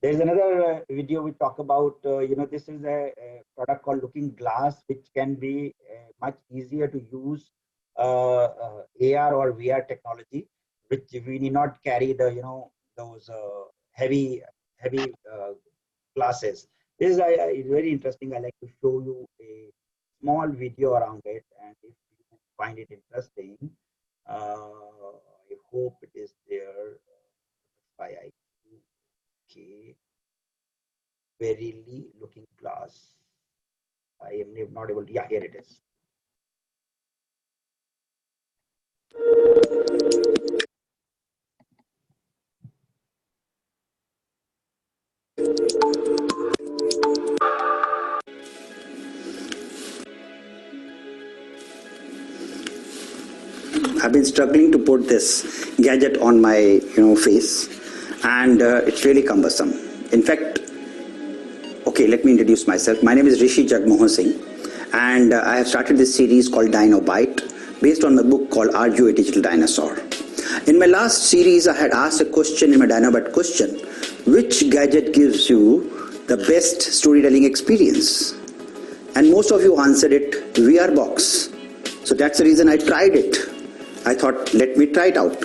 There's another video we talk about, this is a product called Looking Glass, which can be much easier to use AR or VR technology, which we need not carry those heavy glasses. This is very interesting. I like to show you a small video around it, and if you find it interesting, I hope it is there. Okay, verily Looking Glass. I am not able to. Yeah, here it is. I've been struggling to put this gadget on my face, and it's really cumbersome. In fact, okay, let me introduce myself. My name is Rishi Jagmohan Singh, and I have started this series called Dino Bite, based on the book called Are You a Digital Dinosaur? In my last series, I had asked a question in my Dynabot question, which gadget gives you the best storytelling experience? And most of you answered it, VR box. So that's the reason I tried it. I thought, let me try it out.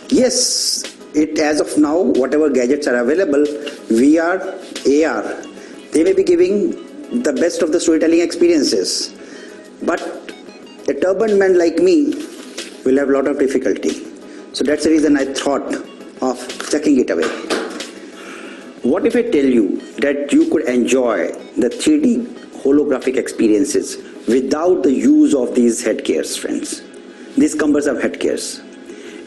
Yes, it as of now, whatever gadgets are available, VR, AR, they may be giving the best of the storytelling experiences. But a turbaned man like me will have a lot of difficulty. So that's the reason I thought of chucking it away. What if I tell you that you could enjoy the 3D holographic experiences without the use of these headgears, friends? These cumbersome headgears.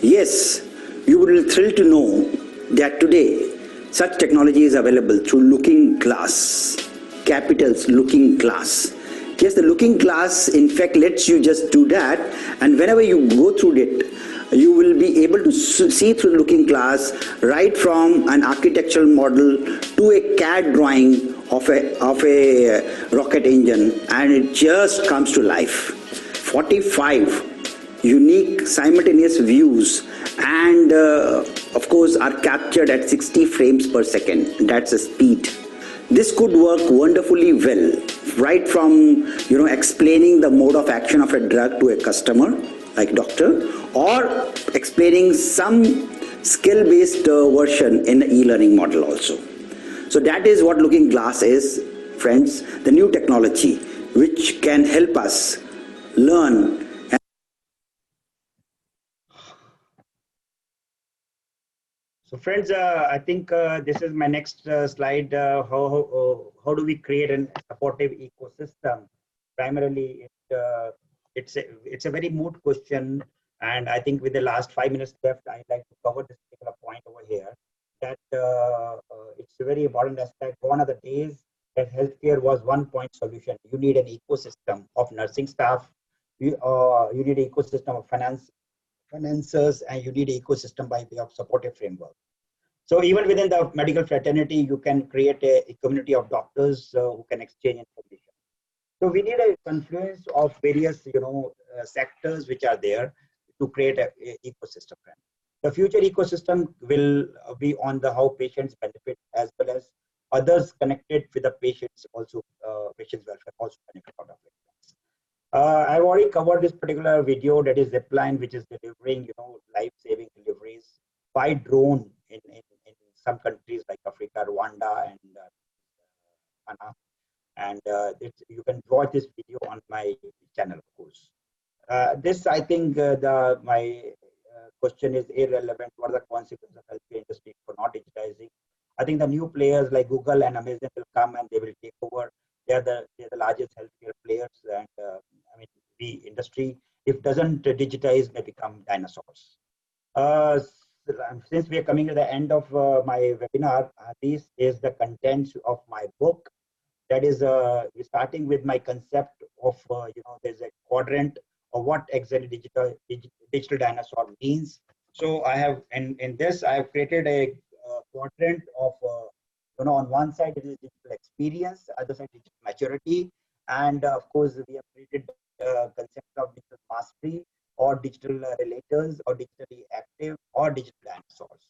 Yes, you will be thrilled to know that today such technology is available through Looking Glass, Capital's Looking Glass. Yes, the Looking Glass in fact lets you just do that, and whenever you go through it, you will be able to see through the Looking Glass right from an architectural model to a CAD drawing of a rocket engine, and it just comes to life. 45 unique simultaneous views, and of course are captured at 60 frames per second. That's the speed. This could work wonderfully well, right from explaining the mode of action of a drug to a customer like doctor, or explaining some skill-based version in the e-learning model also. So that is what Looking Glass is, friends, the new technology which can help us learn. So friends, I think this is my next slide. How do we create a supportive ecosystem? Primarily, it's a very moot question, and I think with the last 5 minutes left, I'd like to cover this particular point over here. That it's a very important aspect. Gone are the days that healthcare was one-point solution. You need an ecosystem of nursing staff. You need an ecosystem of financiers, and you need an ecosystem by way of supportive framework. So even within the medical fraternity, you can create a community of doctors who can exchange information. So we need a confluence of various, sectors which are there to create a ecosystem. The future ecosystem will be on the how patients benefit, as well as others connected with the patients also, patients welfare also benefit out of it. I've already covered this particular video, that is Zipline, which is delivering, life-saving deliveries by drone in some countries like Africa, Rwanda, and Ghana. And you can watch this video on my channel, of course. This, I think, my question is irrelevant. What are the consequences of healthcare industry for not digitizing? I think the new players like Google and Amazon will come and they will take over. They're the largest healthcare players, and the industry, if doesn't digitize, may become dinosaurs. Since we are coming to the end of my webinar, this is the contents of my book. That is, we're starting with my concept of, there's a quadrant of what exactly digital dinosaur means. So I have, in this, I have created a quadrant of, on one side it is digital experience, other side digital maturity, and of course we have created concept of digital mastery, or digital relators, or digitally active, or digital dinosaurs.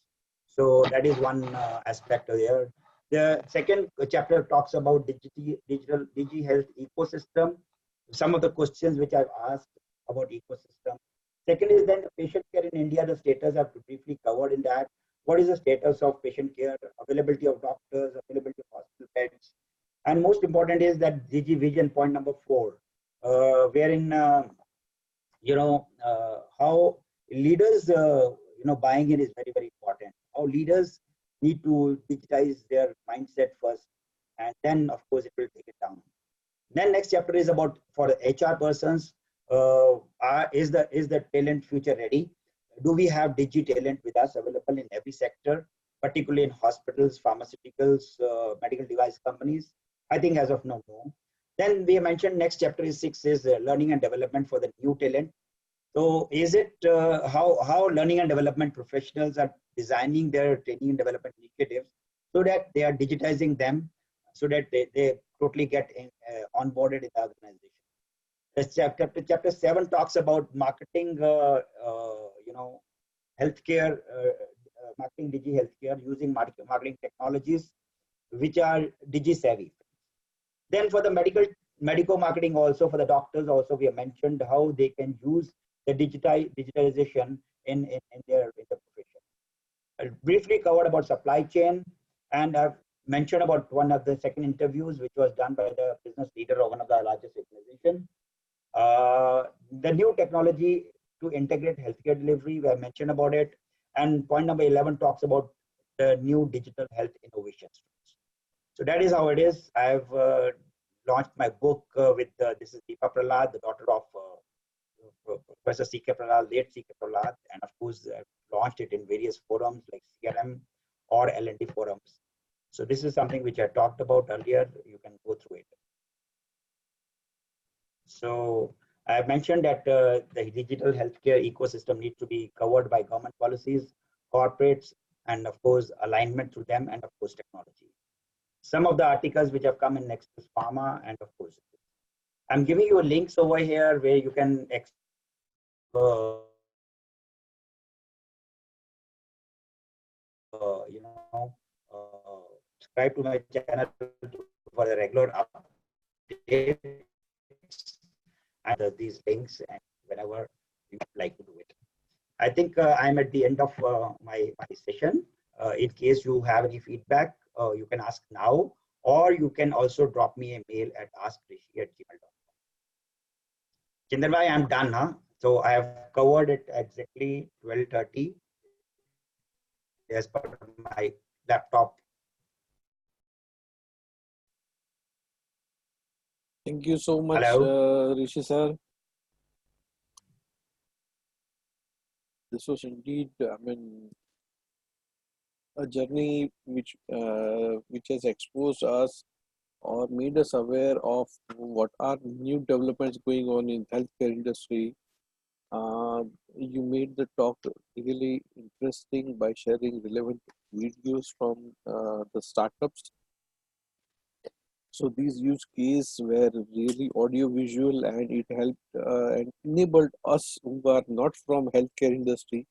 So that is one aspect of there. The second chapter talks about digital health ecosystem. Some of the questions which I've asked about ecosystem. Second is then patient care in India. The status I've briefly covered in that. What is the status of patient care, availability of doctors, availability of hospital beds, and most important is that Digi Vision point number 4, wherein how leaders buying in is very, very important. How leaders need to digitize their mindset first, and then of course it will take it down. Then next chapter is about for the HR persons. Is the talent future ready? Do we have digi talent with us available in every sector, particularly in hospitals, pharmaceuticals, medical device companies? I think as of now, no. Then we mentioned next chapter is 6 is learning and development for the new talent. So is it how learning and development professionals are designing their training and development initiatives so that they are digitizing them, so that they totally get onboarded in the organization. Chapter 7 talks about marketing, healthcare, marketing digi healthcare using marketing technologies which are digi savvy. Then for the medico marketing also, for the doctors also, we have mentioned how they can use the digitalization in their profession. I briefly covered about supply chain, and I've mentioned about one of the second interviews which was done by the business leader of one of the largest organizations. The new technology to integrate healthcare delivery, we have mentioned about it. And point number 11 talks about the new digital health innovations. So that is how it is. I've launched my book with this is Deepa Prahlad, the daughter of Professor C.K. Prahlad, late C.K. Prahlad, and of course launched it in various forums like CRM or L&D forums. So this is something which I talked about earlier. You can go through it. So I mentioned that the digital healthcare ecosystem needs to be covered by government policies, corporates, and of course alignment to them, and of course technology. Some of the articles which have come in Nexus Pharma, and of course, I'm giving you links over here where you can subscribe to my channel for the regular updates and these links, and whenever you like to do it. I think I'm at the end of my session. In case you have any feedback, you can ask now, or you can also drop me a mail at askrishi@gmail.com. Chinderbhai, I'm done, huh? So I have covered it exactly 12:30 as part of my laptop. Thank you so much, Rishi sir. This was indeed, I mean, a journey which has exposed us or made us aware of what are new developments going on in healthcare industry. You made the talk really interesting by sharing relevant videos from the startups. So these use cases were really audio visual, and it helped and enabled us who are not from healthcare industry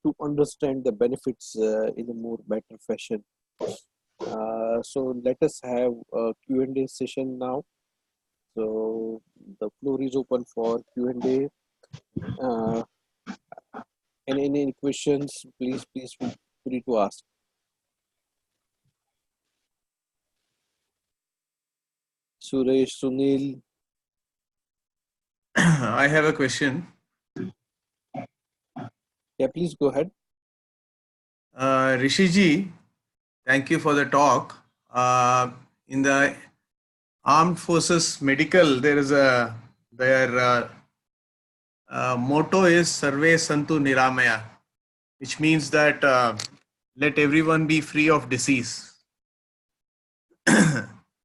to understand the benefits in a more better fashion. So let us have a Q&A session now. So the floor is open for Q&A. And any questions, please feel free to ask. Suresh, Sunil. I have a question. Yeah, please go ahead. Rishi ji, thank you for the talk. In the Armed Forces Medical, there is their motto is Sarve Santu Niramaya, which means that let everyone be free of disease.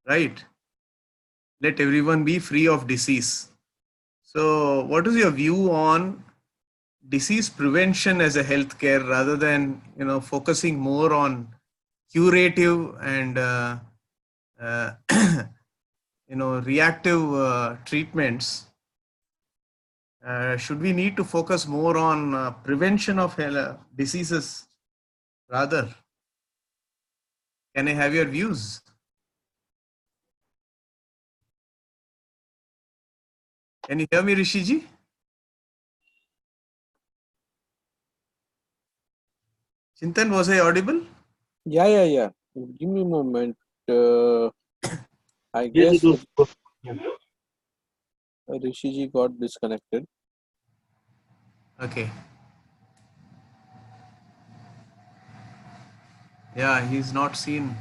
Right? Let everyone be free of disease. So what is your view on disease prevention as a healthcare rather than focusing more on curative and reactive treatments? Should we need to focus more on prevention of diseases rather? Can I have your views? Can you hear me, Rishi ji? Chintan, was I audible? Yeah. Give me a moment. I guess Rishi ji got disconnected. Okay. Yeah, he's not seen.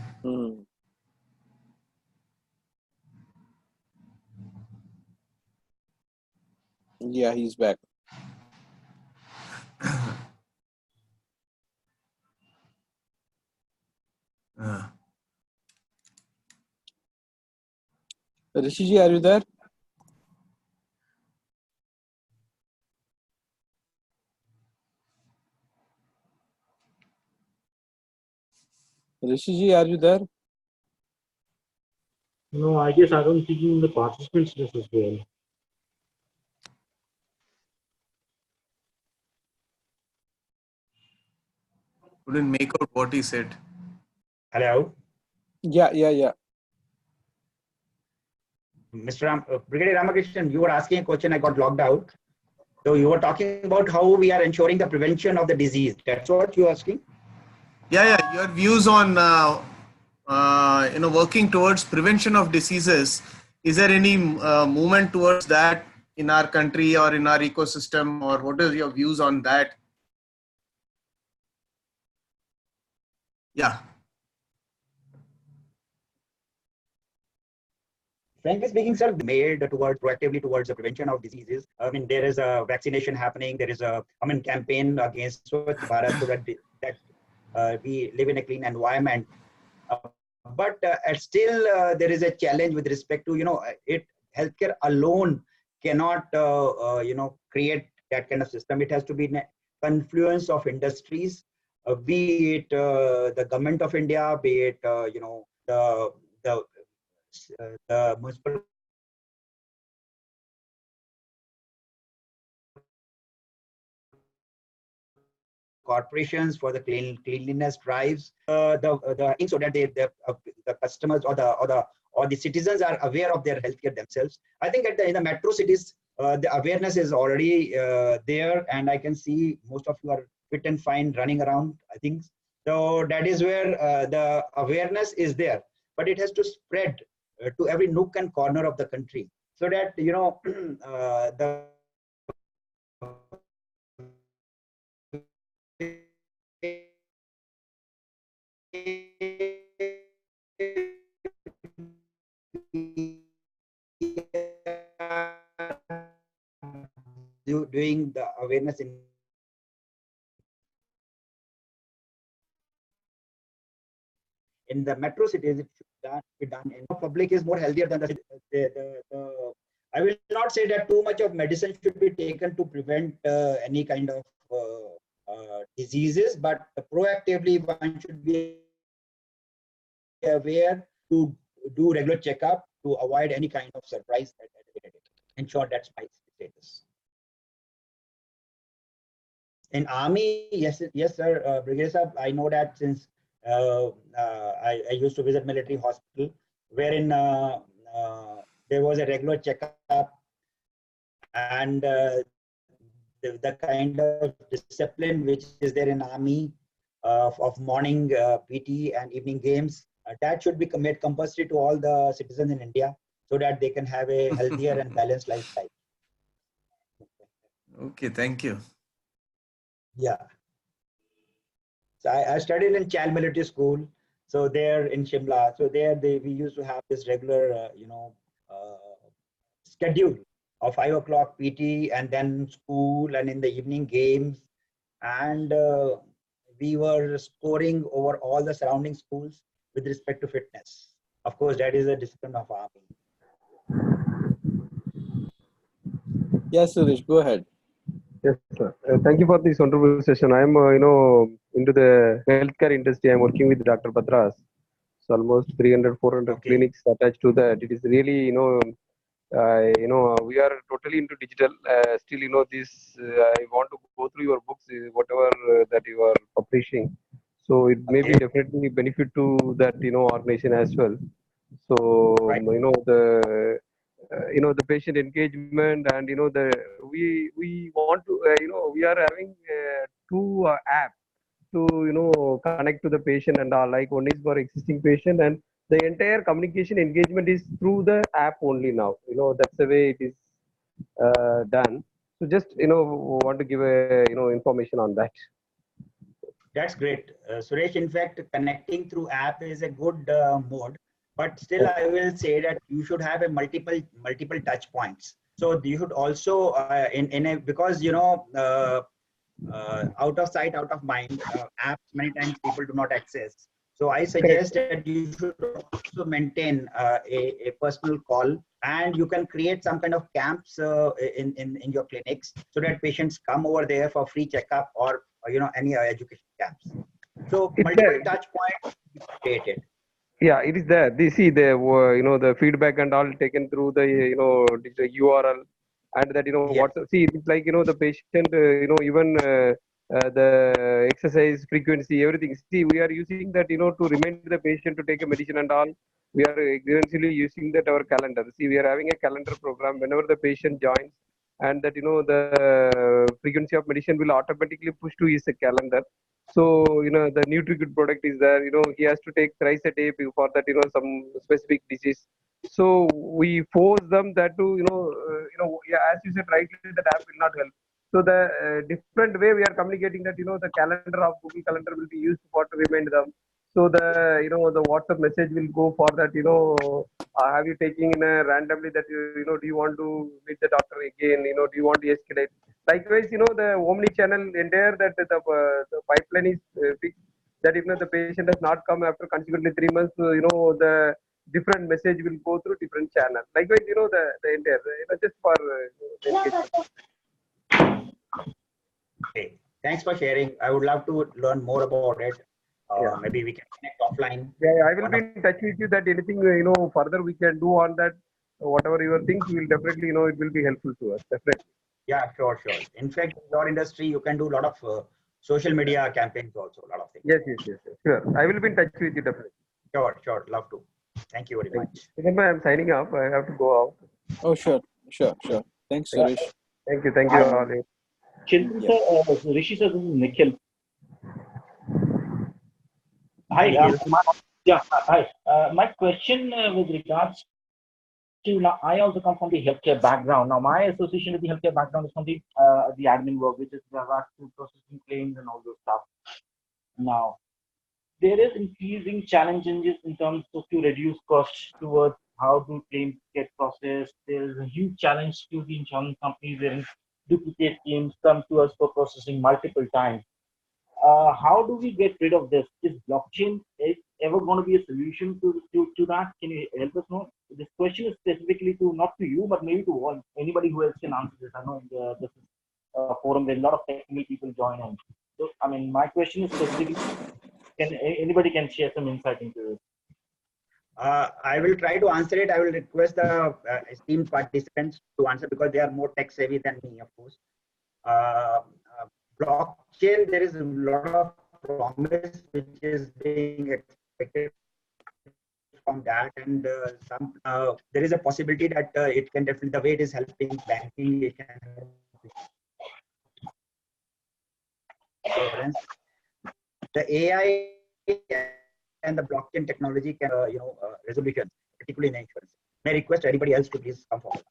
Yeah, he's back. Rishi ji, are you there? Rishi ji, are you there? No, I guess I don't think in the participants list as well. Couldn't make out what he said. Hello, Yeah. Mr. Brigadier Ramakrishnan, you were asking a question. I got logged out. So you were talking about how we are ensuring the prevention of the disease. That's what you are asking? Yeah. Your views on working towards prevention of diseases. Is there any movement towards that in our country or in our ecosystem, or what are your views on that? Yeah. Frankly speaking, sir, made towards proactively towards the prevention of diseases. I mean, there is a vaccination happening. There is a campaign against Swachh Bharat so that we live in a clean environment. But still, there is a challenge with respect to healthcare alone cannot create that kind of system. It has to be confluence of industries, be it the government of India, be it the municipal corporations for the cleanliness drives, so that the customers or the citizens are aware of their healthcare themselves. I think in the metro cities, the awareness is already there, and I can see most of you are fit and fine running around. I think so. That is where the awareness is there, but it has to spread to every nook and corner of the country, so that the doing the awareness in the metro cities, it should be done. And the public is more healthier than the I will not say that too much of medicine should be taken to prevent any kind of diseases, but proactively one should be aware to do regular checkup to avoid any kind of surprise. In short, that's my status. In army, yes, sir, Brigadier Sir, I know that since I used to visit military hospital, wherein there was a regular checkup, and the kind of discipline which is there in army of morning PT and evening games, that should be made compulsory to all the citizens in India, so that they can have a healthier and balanced lifestyle. Okay, thank you. Yeah. So I studied in Child Military School. So there in Shimla, so there we used to have this regular, schedule of 5 o'clock PT and then school, and in the evening games. And we were scoring over all the surrounding schools with respect to fitness. Of course, that is a discipline of army. Yes, Suresh, go ahead. Yes, sir. Thank you for this wonderful session. I'm, into the healthcare industry. I'm working with Dr. Badras. So almost 300, 400 Okay. clinics attached to that. It is really, we are totally into digital. Still, this, I want to go through your books, whatever that you are publishing. So it may be definitely benefit to that, organization as well. So, Right. the patient engagement, and we want to we are having two apps to connect to the patient and all. Like, one is for existing patient, and the entire communication engagement is through the app only now. That's the way it is done. So just want to give a information on that. That's great. Suresh, in fact, connecting through app is a good mode, but still I will say that you should have a multiple touch points. So you should also because out of sight, out of mind, apps many times people do not access. So I suggest that you should also maintain a personal call, and you can create some kind of camps in your clinics, so that patients come over there for free checkup or any education camps. So multiple touch points created. Yeah, it is there. They see the the feedback and all taken through the the URL, and that Yes. WhatsApp. See, it's like the patient even the exercise frequency, everything. See, we are using that, to remind the patient to take a medicine and all. We are essentially using that our calendar. See, we are having a calendar program whenever the patient joins, and that, the frequency of medicine will automatically push to his calendar. So, the NutriGood product is there. He has to take thrice a day for that, some specific disease. So we force them that to, yeah, as you said rightly, that app will not help. So the different way we are communicating that, the calendar of Google Calendar will be used for to remind them. So the, the WhatsApp message will go for that, have you taken in a randomly that, do you want to meet the doctor again, do you want to escalate? Likewise, the omni-channel entire that the pipeline is fixed, that if the patient has not come after consequently 3 months, the different message will go through different channels. Likewise, the entire, just for the engagement. Okay, thanks for sharing. I would love to learn more about it. Yeah. Maybe we can connect offline. Yeah, I will be in touch with you that anything, further we can do on that, whatever your things, we will definitely, it will be helpful to us, definitely. Yeah, sure. In fact, in your industry, you can do a lot of social media campaigns also, a lot of things. Yes, sure. I will be in touch with you, definitely. Sure. Love to. Thank you very much. Remember, I'm signing up. I have to go out. Oh, sure. Thanks, Suresh. Thank you all. Chintu sir, Rishi sir, this is Nikhil. Hi. Hi. My question with regards to, now, I also come from the healthcare background. Now, my association with the healthcare background is from the admin work, which is regards to processing claims and all those stuff. Now, there is increasing challenges in terms of to reduce costs towards how do claims get processed. There is a huge challenge to the insurance companies wherein duplicate claims come to us for processing multiple times. How do we get rid of this? Is blockchain ever going to be a solution to that? Can you help us know? This question is specifically to not to you, but maybe to anybody who else can answer this. I know this is a forum where a lot of technical people join in. So, I mean, my question is specifically, anybody can share some insight into this? I will try to answer it. I will request the esteemed participants to answer because they are more tech savvy than me, of course. Blockchain, there is a lot of promise which is being expected from that, and there is a possibility that it can definitely, the way it is helping banking, it can help. The AI and the blockchain technology can, resolution, particularly in insurance. May I request anybody else to please come forward?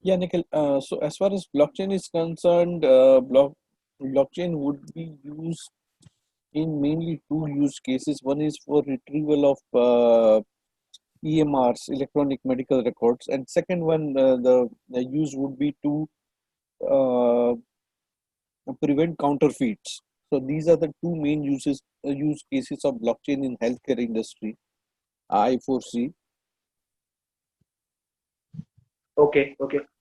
Yeah, Nikhil. So as far as blockchain is concerned, blockchain would be used in mainly two use cases. One is for retrieval of EMRs, electronic medical records, and second one, the use would be to prevent counterfeits. So these are the two main use cases of blockchain in healthcare industry, I foresee. Okay.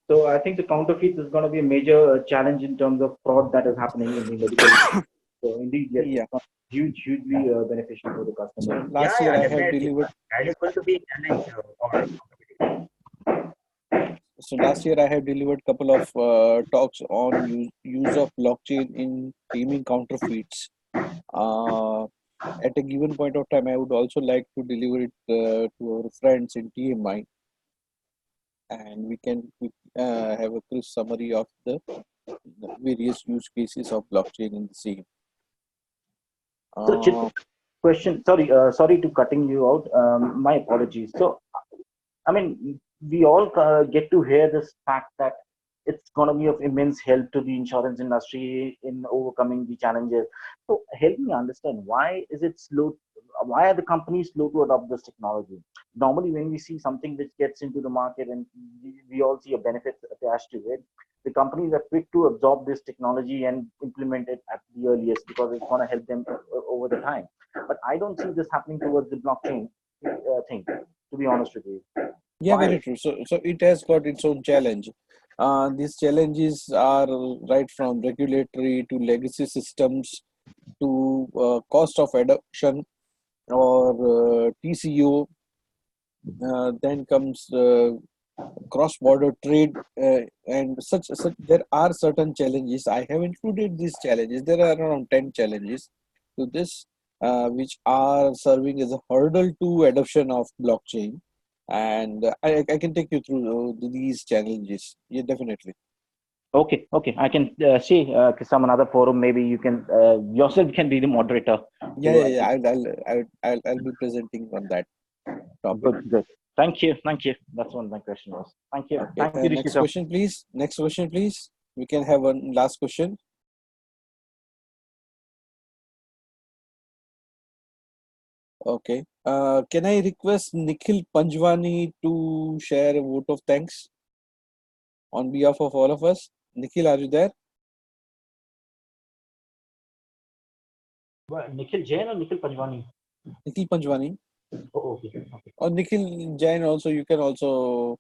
So I think the counterfeit is going to be a major challenge in terms of fraud that is happening in the medical. So indeed, yes, it's hugely beneficial for the customer. So last year I have delivered. That is going to be a challenge. So last year I have delivered a couple of talks on use of blockchain in taming counterfeits. At a given point of time, I would also like to deliver it to our friends in TMI, and we can have a crisp summary of the various use cases of blockchain in the same. So, question. Sorry to cutting you out. My apologies. So, I mean, we all get to hear this fact that it's going to be of immense help to the insurance industry in overcoming the challenges. So help me understand, why is it slow? Why are the companies slow to adopt this technology? Normally, when we see something which gets into the market and we all see a benefit attached to it, the companies are quick to absorb this technology and implement it at the earliest because it's going to help them over the time. But I don't see this happening towards the blockchain thing, to be honest with you. Yeah, very true. So it has got its own challenge. These challenges are right from regulatory to legacy systems to cost of adoption or TCO. Then comes cross-border trade, and such. There are certain challenges. I have included these challenges. There are around 10 challenges to this, which are serving as a hurdle to adoption of blockchain. And I can take you through these challenges. Yeah, definitely. Okay, okay. I can see some another forum. Maybe you can yourself can be the moderator. Yeah. I'll be presenting on that topic. Good. Thank you. That's what my question was. Thank you. Okay. Thank you, Rishi, Next sir. question, please. Next question, please. We can have one last question. Okay. Can I request Nikhil Panjwani to share a vote of thanks on behalf of all of us? Nikhil, are you there? Well, Nikhil Jain or Nikhil Panjwani? Nikhil Panjwani. Oh, okay. Or Nikhil Jain also, you can also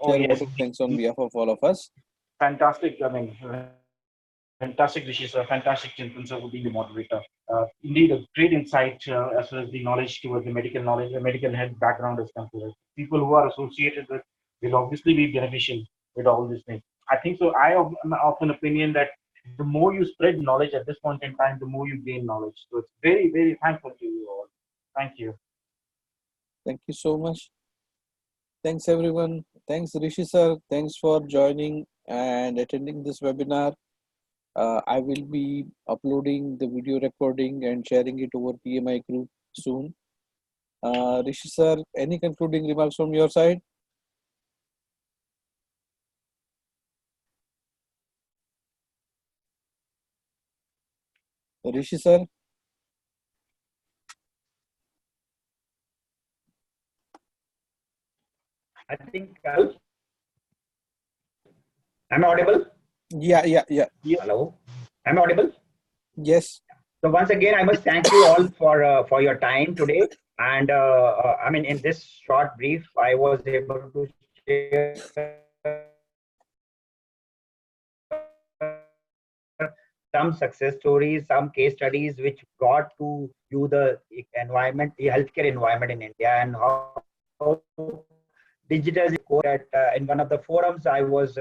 share a vote of thanks on behalf of all of us. Fantastic. I mean, fantastic, Rishi, sir. Fantastic, Chintan, sir, for being the moderator. Indeed, a great insight as well as the knowledge towards the medical knowledge, the medical health background is considered. People who are associated with will obviously be beneficial with all these things. I think so. I am of an opinion that the more you spread knowledge at this point in time, the more you gain knowledge. So it's very, very thankful to you all. Thank you. Thank you so much. Thanks, everyone. Thanks, Rishi, sir. Thanks for joining and attending this webinar. I will be uploading the video recording and sharing it over TMI group soon. Rishi, sir, any concluding remarks from your side? Rishi, sir? I think, am I audible? Yeah. Hello, am I audible? Yes. So once again, I must thank you all for your time today. And I mean, in this short brief, I was able to share some success stories, some case studies which brought to you the environment, the healthcare environment in India, and how digital in one of the forums I was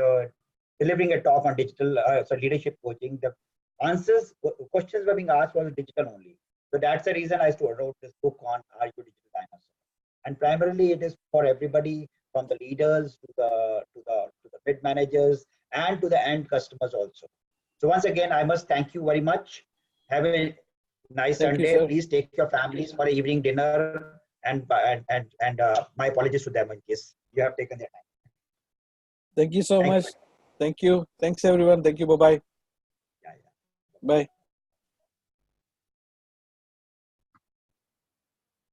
delivering a talk on digital leadership coaching. The questions were being asked was digital only. So that's the reason I wrote this book on Are You Digital Dinosaur? And primarily it is for everybody, from the leaders to the mid managers and to the end customers also. So once again, I must thank you very much. Have a nice Sunday. Please take your families for an evening dinner, and my apologies to them in case you have taken their time. Thank you so much. Thank you. Thanks, everyone. Thank you. Bye-bye. Bye.